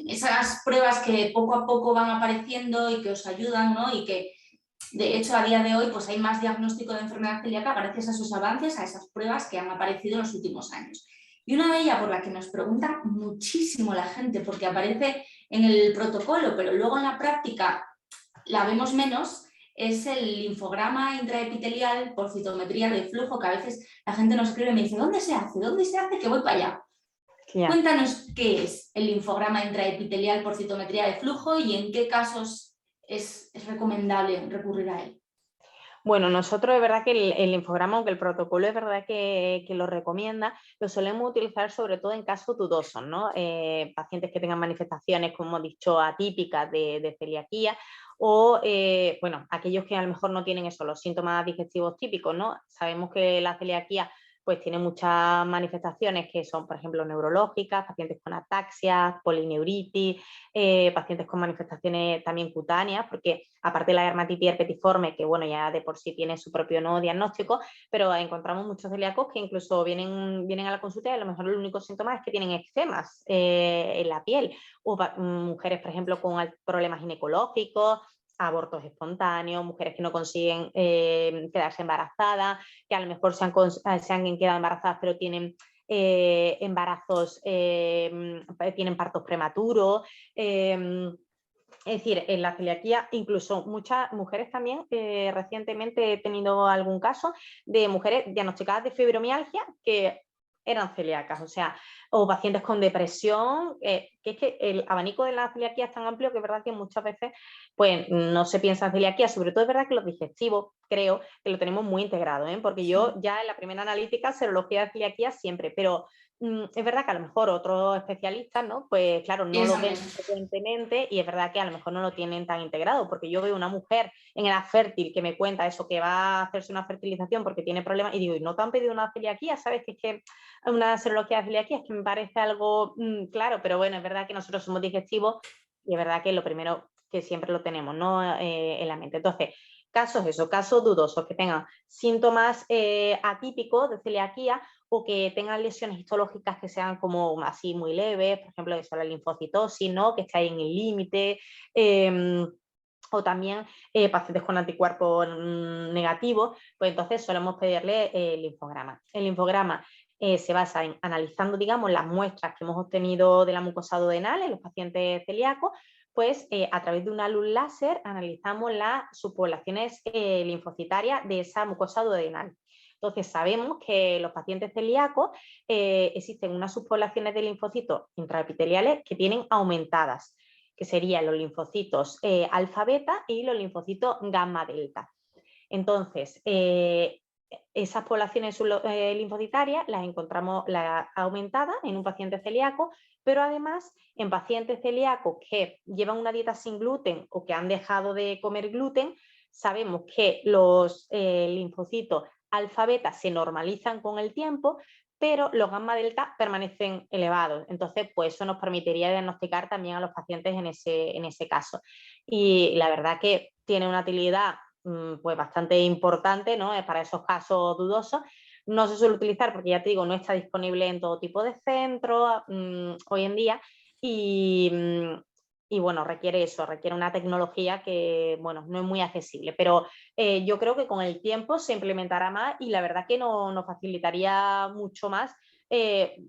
esas pruebas que poco a poco van apareciendo y que os ayudan, ¿no? Y que, de hecho, a día de hoy pues hay más diagnóstico de enfermedad celíaca gracias a esos avances, a esas pruebas que han aparecido en los últimos años. Y una de ellas por la que nos pregunta muchísimo la gente, porque aparece en el protocolo, pero luego en la práctica la vemos menos, es el linfograma intraepitelial por citometría de flujo, que a veces la gente nos escribe y me dice, ¿dónde se hace? ¿Dónde se hace? Que voy para allá. Ya. Cuéntanos qué es el linfograma intraepitelial por citometría de flujo y en qué casos es recomendable recurrir a él. Bueno, nosotros es verdad que el infograma, aunque el protocolo es verdad que lo recomienda, lo solemos utilizar sobre todo en casos dudosos, ¿no? Pacientes que tengan manifestaciones, como he dicho, atípicas de celiaquía o, bueno, aquellos que a lo mejor no tienen eso, los síntomas digestivos típicos, ¿no? Sabemos que la celiaquía pues tiene muchas manifestaciones que son, por ejemplo, neurológicas, pacientes con ataxia, polineuritis, pacientes con manifestaciones también cutáneas, porque aparte de la dermatitis herpetiforme, que bueno, ya de por sí tiene su propio no diagnóstico, pero encontramos muchos celíacos que incluso vienen a la consulta y a lo mejor el único síntoma es que tienen eczemas en la piel, o mujeres, por ejemplo, con problemas ginecológicos, abortos espontáneos, mujeres que no consiguen quedarse embarazadas, que a lo mejor se han quedado embarazadas pero tienen embarazos, tienen partos prematuros. Es decir, en la celiaquía, incluso muchas mujeres también, recientemente he tenido algún caso de mujeres diagnosticadas de fibromialgia que eran celíacas, o sea, o pacientes con depresión, que es que el abanico de la celiaquía es tan amplio que es verdad que muchas veces pues, no se piensa en celiaquía, sobre todo es verdad que los digestivos creo que lo tenemos muy integrado, porque yo ya en la primera analítica, serología de celiaquía siempre, pero es verdad que a lo mejor otros especialistas, ¿no? Pues claro, no lo Piensa ven menos. frecuentemente y es verdad que a lo mejor no lo tienen tan integrado, porque yo veo una mujer en edad fértil que me cuenta eso, que va a hacerse una fertilización porque tiene problemas y digo, ¿y no te han pedido una celiaquía? ¿Sabes? Que es que una serología de celiaquía es que me parece algo claro, pero bueno, es verdad que nosotros somos digestivos y es verdad que lo primero que siempre lo tenemos, ¿no? En la mente. Entonces, casos dudosos, que tengan síntomas atípicos de celiaquía o que tengan lesiones histológicas que sean como así muy leves, por ejemplo, eso, la linfocitosis, ¿no? Que está ahí en el límite, o también pacientes con anticuerpos negativos, pues entonces solemos pedirle el linfograma. El linfograma se basa en analizando, digamos, las muestras que hemos obtenido de la mucosa duodenal en los pacientes celíacos, pues a través de una luz láser analizamos las subpoblaciones linfocitarias de esa mucosa duodenal. Entonces sabemos que en los pacientes celíacos existen unas subpoblaciones de linfocitos intraepiteliales que tienen aumentadas, que serían los linfocitos alfa beta y los linfocitos gamma delta. Entonces, esas poblaciones linfocitarias las encontramos aumentadas en un paciente celíaco, pero además en pacientes celíacos que llevan una dieta sin gluten o que han dejado de comer gluten, sabemos que los linfocitos alfa beta se normalizan con el tiempo, pero los gamma delta permanecen elevados. Entonces, pues eso nos permitiría diagnosticar también a los pacientes en ese caso. Y la verdad que tiene una utilidad pues bastante importante, ¿no? Para esos casos dudosos. No se suele utilizar porque, ya te digo, no está disponible en todo tipo de centros hoy en día y bueno, requiere una tecnología que, bueno, no es muy accesible, pero yo creo que con el tiempo se implementará más y la verdad que nos facilitaría mucho más,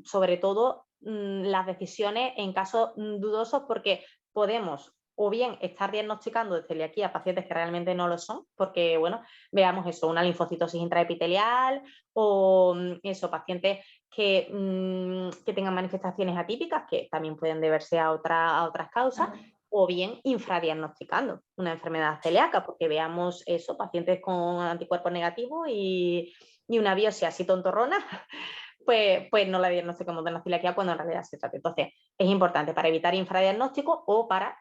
sobre todo las decisiones en casos dudosos, porque podemos o bien estar diagnosticando de celiaquía a pacientes que realmente no lo son, porque, bueno, veamos eso, una linfocitosis intraepitelial o eso, pacientes que tengan manifestaciones atípicas, que también pueden deberse a otras causas, o bien infradiagnosticando una enfermedad celíaca, porque veamos eso, pacientes con anticuerpos negativos y una biopsia así tontorrona, pues no la diagnosticamos de una celiaquía cuando en realidad se trata. Entonces, es importante para evitar infradiagnóstico o para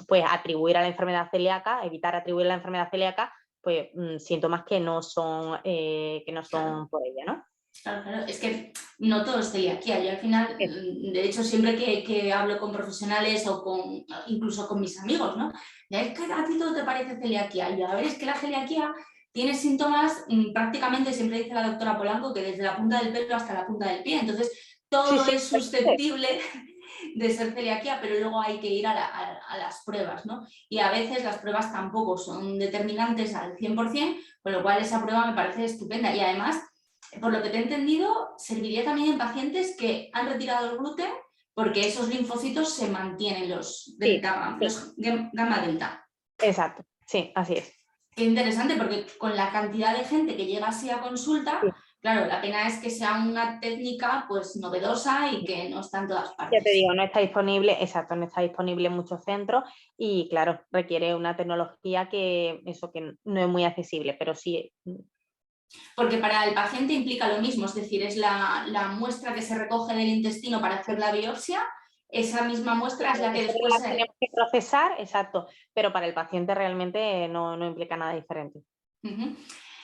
pues atribuir a la enfermedad celíaca, evitar atribuir a la enfermedad celíaca, pues síntomas que no son Claro. por ella, ¿no? Claro, claro, es que no todo es celiaquía. Yo al final, de hecho, siempre que hablo con profesionales o incluso con mis amigos, ¿no? Ya es que a ti todo te parece celiaquía. Y a ver, es que la celiaquía tiene síntomas prácticamente, siempre dice la doctora Polanco, que desde la punta del pelo hasta la punta del pie. Entonces, todo Sí, es susceptible de ser celiaquía, pero luego hay que ir a las pruebas, ¿no? Y a veces las pruebas tampoco son determinantes al 100%, con lo cual esa prueba me parece estupenda. Y además, por lo que te he entendido, serviría también en pacientes que han retirado el gluten porque esos linfocitos se mantienen, los gamma delta. Exacto, sí, así es. Qué interesante, porque con la cantidad de gente que llega así a consulta, Sí. claro, la pena es que sea una técnica pues novedosa y que no está en todas Ya te partes. digo, no está disponible, exacto, no está disponible en muchos centros y claro, requiere una tecnología que no es muy accesible, pero sí. Porque para el paciente implica lo mismo, es decir, es la muestra que se recoge del intestino para hacer la biopsia, esa misma muestra es la que Nosotros después la tenemos que procesar, exacto, pero para el paciente realmente no implica nada diferente. Uh-huh.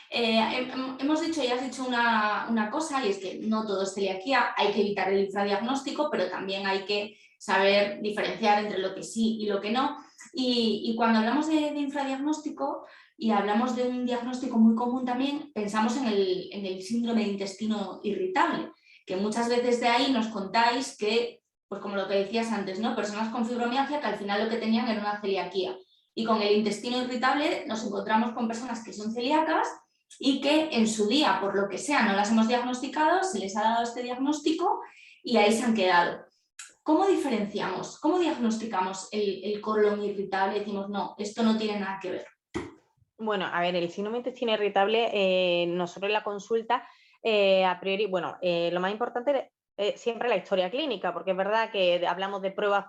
Hemos dicho y has dicho una cosa, y es que no todo es celiaquía, hay que evitar el infradiagnóstico, pero también hay que saber diferenciar entre lo que sí y lo que no. Y cuando hablamos de infradiagnóstico y hablamos de un diagnóstico muy común también, pensamos en el síndrome de intestino irritable, que muchas veces de ahí nos contáis que, pues como lo que decías antes, ¿no? Personas con fibromialgia que al final lo que tenían era una celiaquía. Y con el intestino irritable nos encontramos con personas que son celíacas y que en su día, por lo que sea, no las hemos diagnosticado, se les ha dado este diagnóstico y ahí se han quedado. ¿Cómo diferenciamos? ¿Cómo diagnosticamos el colon irritable? Decimos, no, esto no tiene nada que ver. Bueno, a ver, el síndrome de intestino irritable, nosotros en la consulta, a priori, bueno, lo más importante es siempre la historia clínica, porque es verdad que hablamos de pruebas,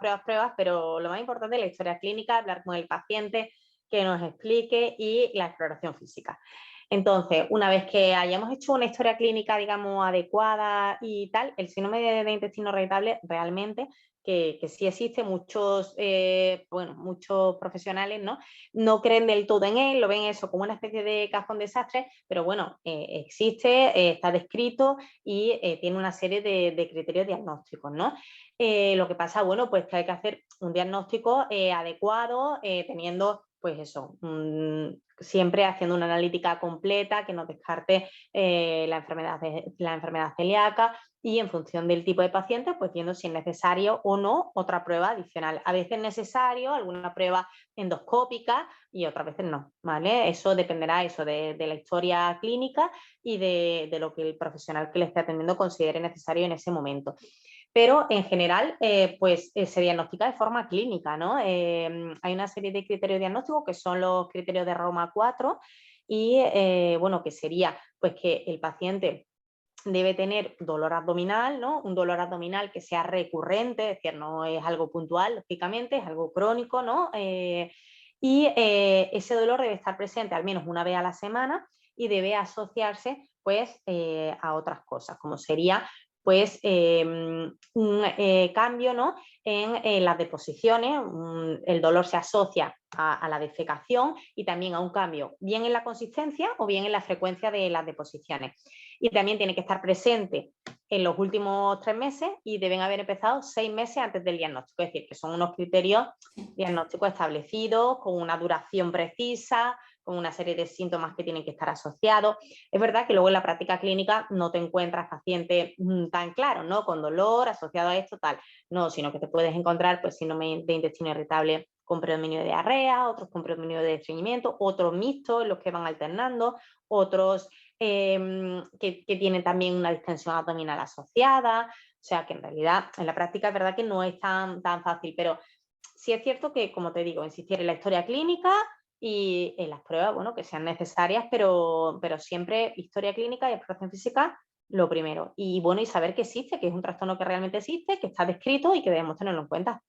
pero lo más importante es la historia clínica, hablar con el paciente, que nos explique y la exploración física. Entonces, una vez que hayamos hecho una historia clínica, digamos, adecuada y tal, el síndrome de intestino irritable realmente, que sí existe, muchos profesionales, no creen del todo en él, lo ven eso como una especie de cajón desastre, pero bueno, existe, está descrito y tiene una serie de criterios diagnósticos, ¿no? Lo que pasa, bueno, pues que hay que hacer un diagnóstico adecuado, teniendo, pues eso, siempre haciendo una analítica completa que no descarte la enfermedad celíaca y en función del tipo de paciente, pues viendo si es necesario o no otra prueba adicional. A veces es necesario alguna prueba endoscópica y otras veces no, ¿vale? Eso dependerá de la historia clínica y de lo que el profesional que le esté atendiendo considere necesario en ese momento. Pero en general, se diagnostica de forma clínica, ¿no? Hay una serie de criterios diagnósticos que son los criterios de Roma 4 y, bueno, que sería pues que el paciente debe tener dolor abdominal, ¿no? Un dolor abdominal que sea recurrente, es decir, no es algo puntual, lógicamente, es algo crónico, ¿no? Ese dolor debe estar presente al menos una vez a la semana y debe asociarse, pues, a otras cosas, como sería pues un cambio, ¿no? en las deposiciones. El dolor se asocia a la defecación y también a un cambio, bien en la consistencia o bien en la frecuencia de las deposiciones. Y también tiene que estar presente en los últimos 3 meses y deben haber empezado 6 meses antes del diagnóstico. Es decir, que son unos criterios diagnósticos establecidos, con una duración precisa, con una serie de síntomas que tienen que estar asociados. Es verdad que luego en la práctica clínica no te encuentras pacientes tan claros, ¿no? Con dolor asociado a esto, tal. No, sino que te puedes encontrar pues síndrome de intestino irritable con predominio de diarrea, otros con predominio de estreñimiento, otros mixtos, los que van alternando, otros que tienen también una distensión abdominal asociada. O sea que en realidad en la práctica es verdad que no es tan fácil, pero sí es cierto que, como te digo, insistir en la historia clínica y en las pruebas, bueno, que sean necesarias, pero siempre historia clínica y exploración física lo primero. Y bueno, y saber que existe, que es un trastorno que realmente existe, que está descrito y que debemos tenerlo en cuenta.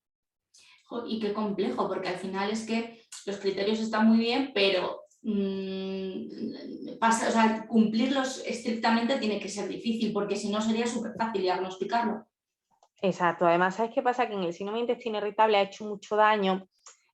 Y qué complejo, porque al final es que los criterios están muy bien, pero o sea, cumplirlos estrictamente tiene que ser difícil, porque si no sería súper fácil diagnosticarlo. Exacto. Además, ¿sabes qué pasa? Que en el síndrome de intestino irritable ha hecho mucho daño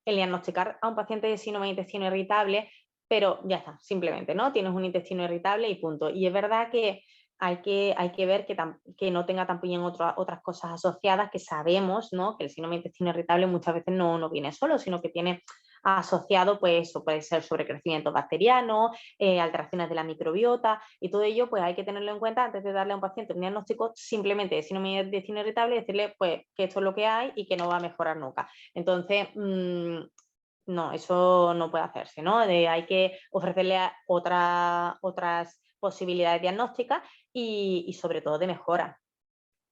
el diagnosticar a un paciente de síndrome de intestino irritable, pero ya está, simplemente, ¿no? Tienes un intestino irritable y punto. Y es verdad que hay que ver que no tenga también otras cosas asociadas, que sabemos, ¿no? Que el síndrome de intestino irritable muchas veces no viene solo, sino que tiene asociado, pues eso puede ser sobrecrecimiento bacteriano, alteraciones de la microbiota, y todo ello pues hay que tenerlo en cuenta antes de darle a un paciente un diagnóstico simplemente de síndrome de intestino irritable y decirle pues que esto es lo que hay y que no va a mejorar nunca. Entonces, no, eso no puede hacerse, ¿no? Hay que ofrecerle otras posibilidades diagnósticas y sobre todo de mejora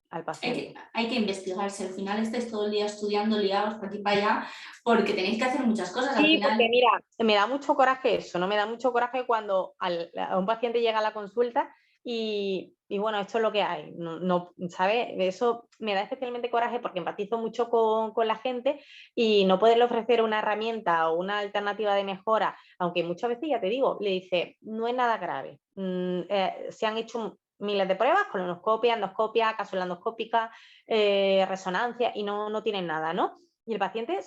al paciente. Hay que investigarse, al final estáis todo el día estudiando, liados por aquí para allá, porque tenéis que hacer muchas cosas. Al Sí, final, porque mira, me da mucho coraje eso, ¿no? Me da mucho coraje cuando a un paciente llega a la consulta y bueno, esto es lo que hay, ¿sabes? Eso me da especialmente coraje porque empatizo mucho con la gente y no poderle ofrecer una herramienta o una alternativa de mejora, aunque muchas veces, ya te digo, le dice, no es nada grave. Se han hecho miles de pruebas, colonoscopia, endoscopia, cápsula endoscópica, resonancia y no tienen nada, ¿no? Y el paciente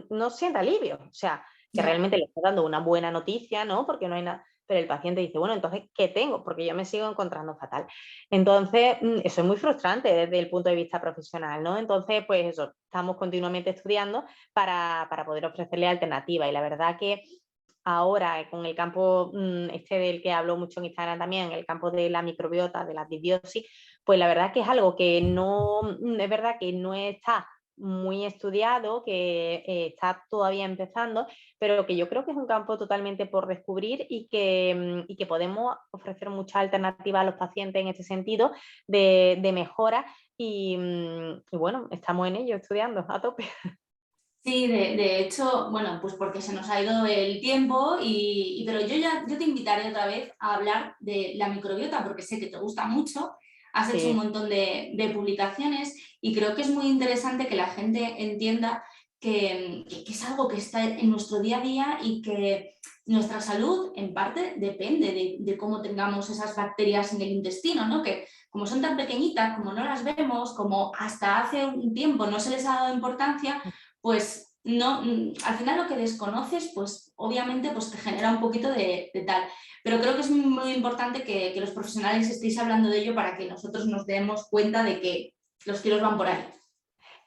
no siente alivio, o sea, que realmente le está dando una buena noticia, ¿no? Porque no hay nada, pero el paciente dice, bueno, entonces, ¿qué tengo? Porque yo me sigo encontrando fatal. Entonces, eso es muy frustrante desde el punto de vista profesional, ¿no? Entonces, pues eso, estamos continuamente estudiando para poder ofrecerle alternativas y la verdad que ahora con el campo este del que hablo mucho en Instagram también, el campo de la microbiota, de la disbiosis, pues la verdad que es algo que es verdad que no está muy estudiado, que está todavía empezando, pero que yo creo que es un campo totalmente por descubrir y que podemos ofrecer muchas alternativas a los pacientes en este sentido de mejora y bueno, estamos en ello estudiando a tope. sí, de hecho, bueno, pues porque se nos ha ido el tiempo, pero yo te invitaré otra vez a hablar de la microbiota porque sé que te gusta mucho, has hecho un Sí, montón de publicaciones y creo que es muy interesante que la gente entienda que es algo que está en nuestro día a día y que nuestra salud en parte depende de cómo tengamos esas bacterias en el intestino, ¿no? Que como son tan pequeñitas, como no las vemos, como hasta hace un tiempo no se les ha dado importancia, pues no, al final lo que desconoces, pues obviamente pues te genera un poquito de tal. Pero creo que es muy importante que los profesionales estéis hablando de ello para que nosotros nos demos cuenta de que los tiros van por ahí.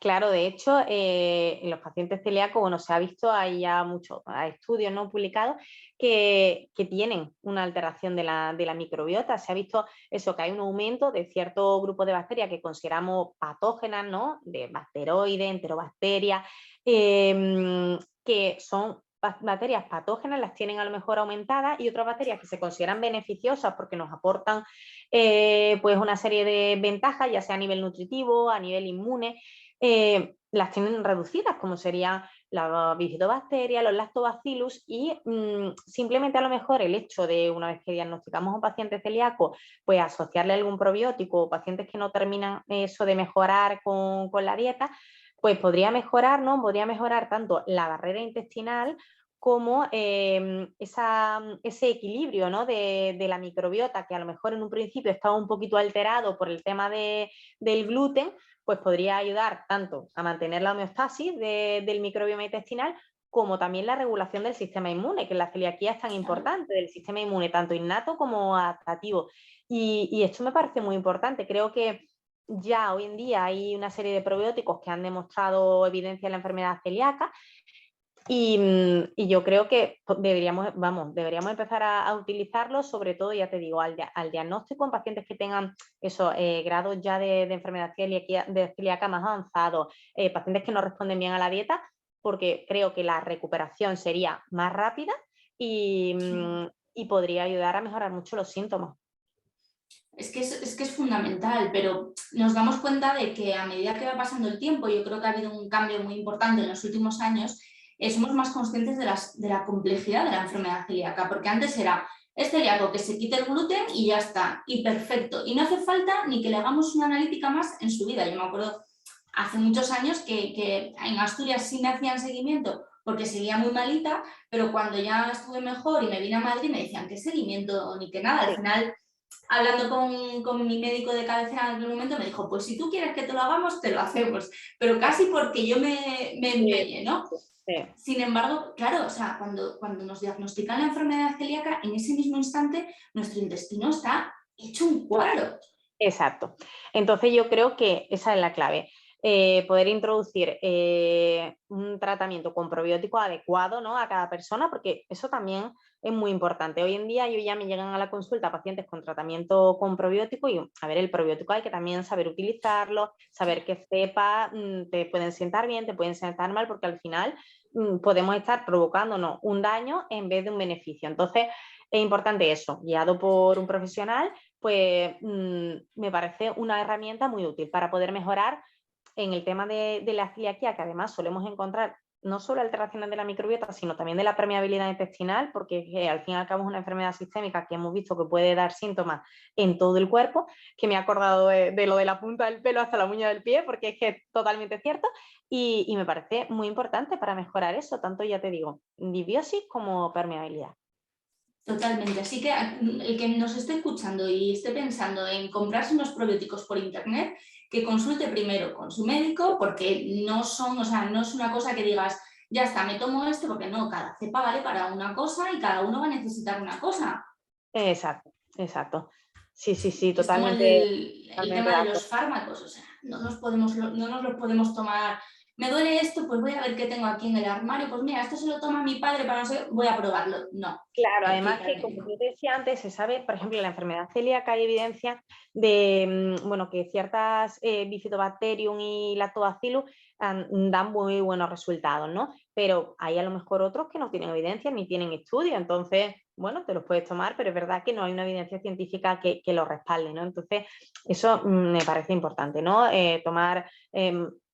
claro, de hecho, en los pacientes celíacos, bueno, se ha visto, hay ya muchos estudios no publicados que tienen una alteración de la microbiota. Se ha visto eso, que hay un aumento de cierto grupo de bacterias que consideramos patógenas, ¿no? De bacteroides, enterobacterias, que son bacterias patógenas, las tienen a lo mejor aumentadas, y otras bacterias que se consideran beneficiosas porque nos aportan pues una serie de ventajas, ya sea a nivel nutritivo, a nivel inmune, las tienen reducidas, como serían la bifidobacteria, los lactobacillus, y simplemente a lo mejor el hecho de, una vez que diagnosticamos a un paciente celíaco, pues asociarle algún probiótico, o pacientes que no terminan eso de mejorar con la dieta, pues podría mejorar, ¿no? Podría mejorar tanto la barrera intestinal cómo ese equilibrio, ¿no? de la microbiota, que a lo mejor en un principio estaba un poquito alterado por el tema del gluten, pues podría ayudar tanto a mantener la homeostasis del microbioma intestinal, como también la regulación del sistema inmune, que en la celiaquía es tan importante, del sistema inmune, tanto innato como adaptativo. Y esto me parece muy importante. Creo que ya hoy en día hay una serie de probióticos que han demostrado evidencia en la enfermedad celíaca y yo creo que deberíamos empezar a utilizarlos, sobre todo, ya te digo, al diagnóstico en pacientes que tengan esos grados ya de enfermedad celíaca más avanzados, pacientes que no responden bien a la dieta, porque creo que la recuperación sería más rápida y podría ayudar a mejorar mucho los síntomas. Es que es fundamental, pero nos damos cuenta de que a medida que va pasando el tiempo, yo creo que ha habido un cambio muy importante en los últimos años, somos más conscientes de la complejidad de la enfermedad celíaca, porque antes era, es celíaco, que se quite el gluten y ya está, y perfecto, y no hace falta ni que le hagamos una analítica más en su vida. Yo me acuerdo hace muchos años que en Asturias sí me hacían seguimiento porque seguía muy malita, pero cuando ya estuve mejor y me vine a Madrid me decían qué seguimiento ni que nada. Al final, hablando con mi médico de cabecera en aquel momento, me dijo, pues si tú quieres que te lo hagamos, te lo hacemos, pero casi porque yo me empeñé, ¿no? Sí. Sin embargo, claro, o sea, cuando nos diagnostican la enfermedad celíaca, en ese mismo instante nuestro intestino está hecho un cuadro. Exacto. Entonces yo creo que esa es la clave. Poder introducir un tratamiento con probiótico adecuado, ¿no? A cada persona, porque eso también es muy importante. Hoy en día ya me llegan a la consulta pacientes con tratamiento con probiótico y, a ver, el probiótico hay que también saber utilizarlo, saber qué cepa te pueden sentar bien, te pueden sentar mal, porque al final podemos estar provocándonos un daño en vez de un beneficio. Entonces es importante eso, guiado por un profesional, pues me parece una herramienta muy útil para poder mejorar en el tema de la celiaquía, que además solemos encontrar no solo alteraciones de la microbiota, sino también de la permeabilidad intestinal, porque al fin y al cabo es una enfermedad sistémica que hemos visto que puede dar síntomas en todo el cuerpo, que me he acordado de lo de la punta del pelo hasta la uña del pie, porque es que es totalmente cierto, y me parece muy importante para mejorar eso, tanto ya te digo, disbiosis como permeabilidad. Totalmente, así que el que nos esté escuchando y esté pensando en comprarse unos probióticos por internet, que consulte primero con su médico, porque no son, o sea, no es una cosa que digas, ya está, me tomo esto, porque no, cada cepa vale para una cosa y cada uno va a necesitar una cosa. Exacto, exacto. Sí, sí, sí, Es como totalmente, el totalmente tema de de acuerdo. los fármacos, o sea, no nos los podemos tomar. Me duele esto, pues voy a ver qué tengo aquí en el armario, pues mira, esto se lo toma mi padre para no sé, voy a probarlo. No, Claro, hay que además ir al que, como médico. yo te decía antes, se sabe, por ejemplo, en la enfermedad celíaca hay evidencia de bueno, que ciertas Bifidobacterium y Lactobacillus dan muy buenos resultados, ¿no? Pero hay a lo mejor otros que no tienen evidencia ni tienen estudio, entonces, bueno, te los puedes tomar, pero es verdad que no hay una evidencia científica que lo respalde, ¿no? Entonces, eso me parece importante, ¿no?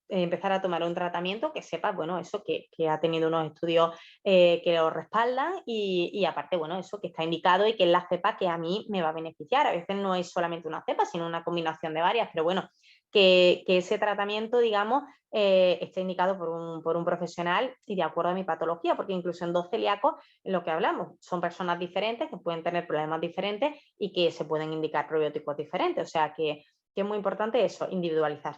Empezar a tomar un tratamiento que sepas, bueno, eso que ha tenido unos estudios que lo respaldan y aparte, bueno, eso que está indicado y que es la cepa que a mí me va a beneficiar. A veces no es solamente una cepa, sino una combinación de varias, pero bueno, que ese tratamiento, digamos, esté indicado por un profesional y de acuerdo a mi patología, porque incluso en dos celíacos, lo que hablamos, son personas diferentes que pueden tener problemas diferentes y que se pueden indicar probióticos diferentes. O sea que es muy importante eso, individualizar.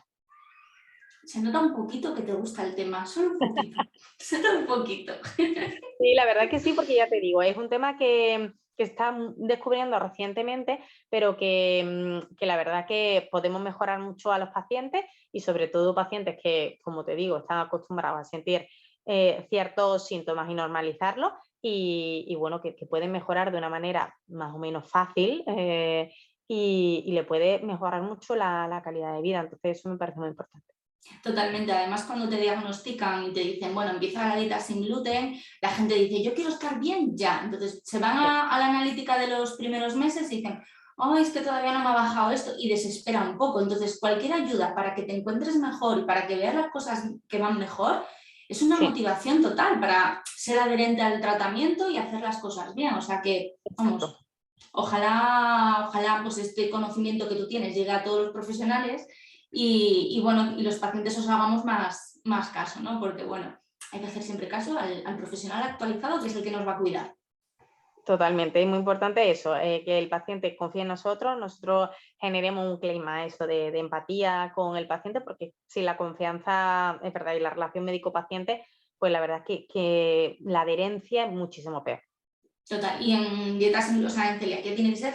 Se nota un poquito que te gusta el tema, solo un poquito, solo un poquito. Sí, la verdad que sí, porque ya te digo, es un tema que está descubriendo recientemente, pero que la verdad que podemos mejorar mucho a los pacientes y sobre todo pacientes que, como te digo, están acostumbrados a sentir ciertos síntomas y normalizarlos y bueno, que pueden mejorar de una manera más o menos fácil y le puede mejorar mucho la calidad de vida. Entonces eso me parece muy importante. Totalmente, además cuando te diagnostican y te dicen, bueno, empieza la dieta sin gluten, la gente dice, yo quiero estar bien ya. Entonces se van Sí, a la analítica de los primeros meses y dicen, oh, es que todavía no me ha bajado esto y desespera un poco. Entonces cualquier ayuda para que te encuentres mejor y para que veas las cosas que van mejor es una sí, motivación total para ser adherente al tratamiento y hacer las cosas bien. O sea que, exacto. vamos, ojalá pues este conocimiento que tú tienes llegue a todos los profesionales y bueno, y los pacientes os hagamos más caso, ¿no? Porque bueno, hay que hacer siempre caso al profesional actualizado, que es el que nos va a cuidar. Totalmente, es muy importante eso, que el paciente confíe en nosotros, nosotros generemos un clima eso de empatía con el paciente, porque si la confianza es verdad y la relación médico-paciente, pues la verdad es que la adherencia es muchísimo peor. Total, y en dietas, o sea, en celiaquía tiene que ser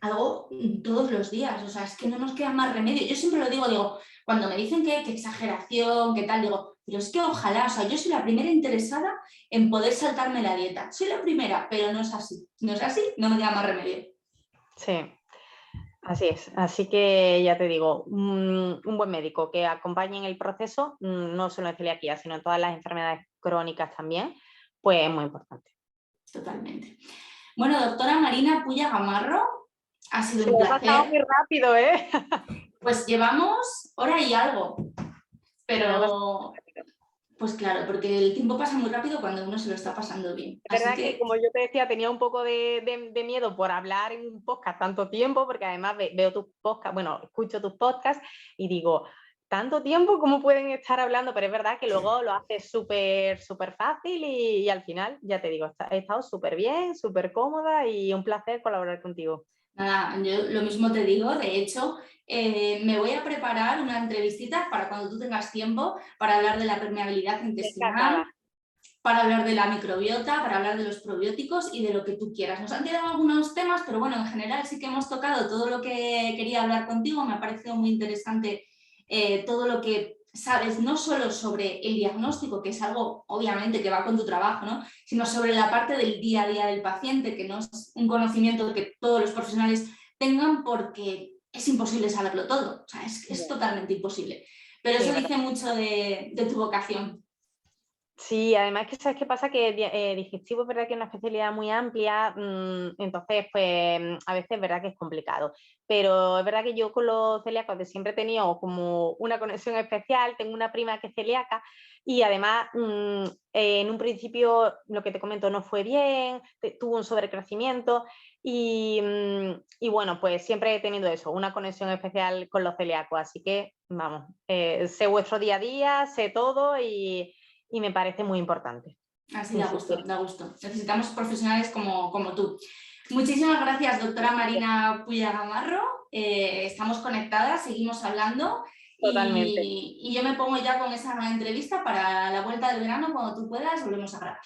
algo todos los días, o sea, es que no nos queda más remedio. Yo siempre lo digo, cuando me dicen que exageración, que tal, digo, pero es que ojalá, o sea, yo soy la primera interesada en poder saltarme la dieta. Soy la primera, pero no es así. No es así, no me queda más remedio. Sí, así es. Así que ya te digo, un buen médico que acompañe en el proceso, no solo en celiaquía, sino en todas las enfermedades crónicas también, pues es muy importante. Totalmente. Bueno, doctora Marina Puya Gamarro, ha sido un Se ha pasado muy placer. rápido, ¿eh? Pues llevamos hora y algo, Se me ha pasado. pero pues claro, porque el tiempo pasa muy rápido cuando uno se lo está pasando bien. Es Así verdad que, que como yo te decía, tenía un poco de miedo por hablar en un podcast tanto tiempo, porque además veo tus podcasts, bueno, escucho tus podcasts y digo, tanto tiempo, ¿cómo pueden estar hablando? Pero es verdad que luego lo haces súper, súper fácil y al final, ya te digo, he estado súper bien, súper cómoda y un placer colaborar contigo. nada, yo lo mismo te digo, de hecho, me voy a preparar una entrevistita para cuando tú tengas tiempo para hablar de la permeabilidad intestinal, Encantada. para hablar de la microbiota, para hablar de los probióticos y de lo que tú quieras. Nos han quedado algunos temas, pero bueno, en general sí que hemos tocado todo lo que quería hablar contigo. Me ha parecido muy interesante todo lo que sabes, no solo sobre el diagnóstico, que es algo obviamente que va con tu trabajo, ¿no? Sino sobre la parte del día a día del paciente, que no es un conocimiento que todos los profesionales tengan porque es imposible saberlo todo. O sea, es totalmente imposible. Pero Sí, eso ¿verdad? dice mucho de tu vocación. Sí, además que sabes qué pasa, que digestivo es verdad que es una especialidad muy amplia, entonces pues a veces es verdad que es complicado, pero es verdad que yo con los celíacos de siempre he tenido como una conexión especial, tengo una prima que es celíaca y además en un principio lo que te comento no fue bien, tuvo un sobrecrecimiento y bueno, pues siempre he tenido eso, una conexión especial con los celíacos, así que vamos, sé vuestro día a día, sé todo y me parece muy importante. Así da Así gusto, que, da gusto. Necesitamos profesionales como tú. Muchísimas gracias, doctora Marina Puya Gamarro. Estamos conectadas, seguimos hablando totalmente. y yo me pongo ya con esa entrevista para la vuelta del verano. Cuando tú puedas, volvemos a grabar.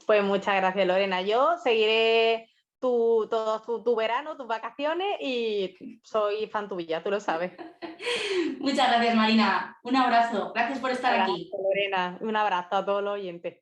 Pues muchas gracias, Lorena. Yo seguiré todo tu verano, tus vacaciones y soy fan tuya, tú lo sabes. Muchas gracias, Marina. Un abrazo. Gracias por Un estar abrazo, aquí. Lorena. Un abrazo a todos los oyentes.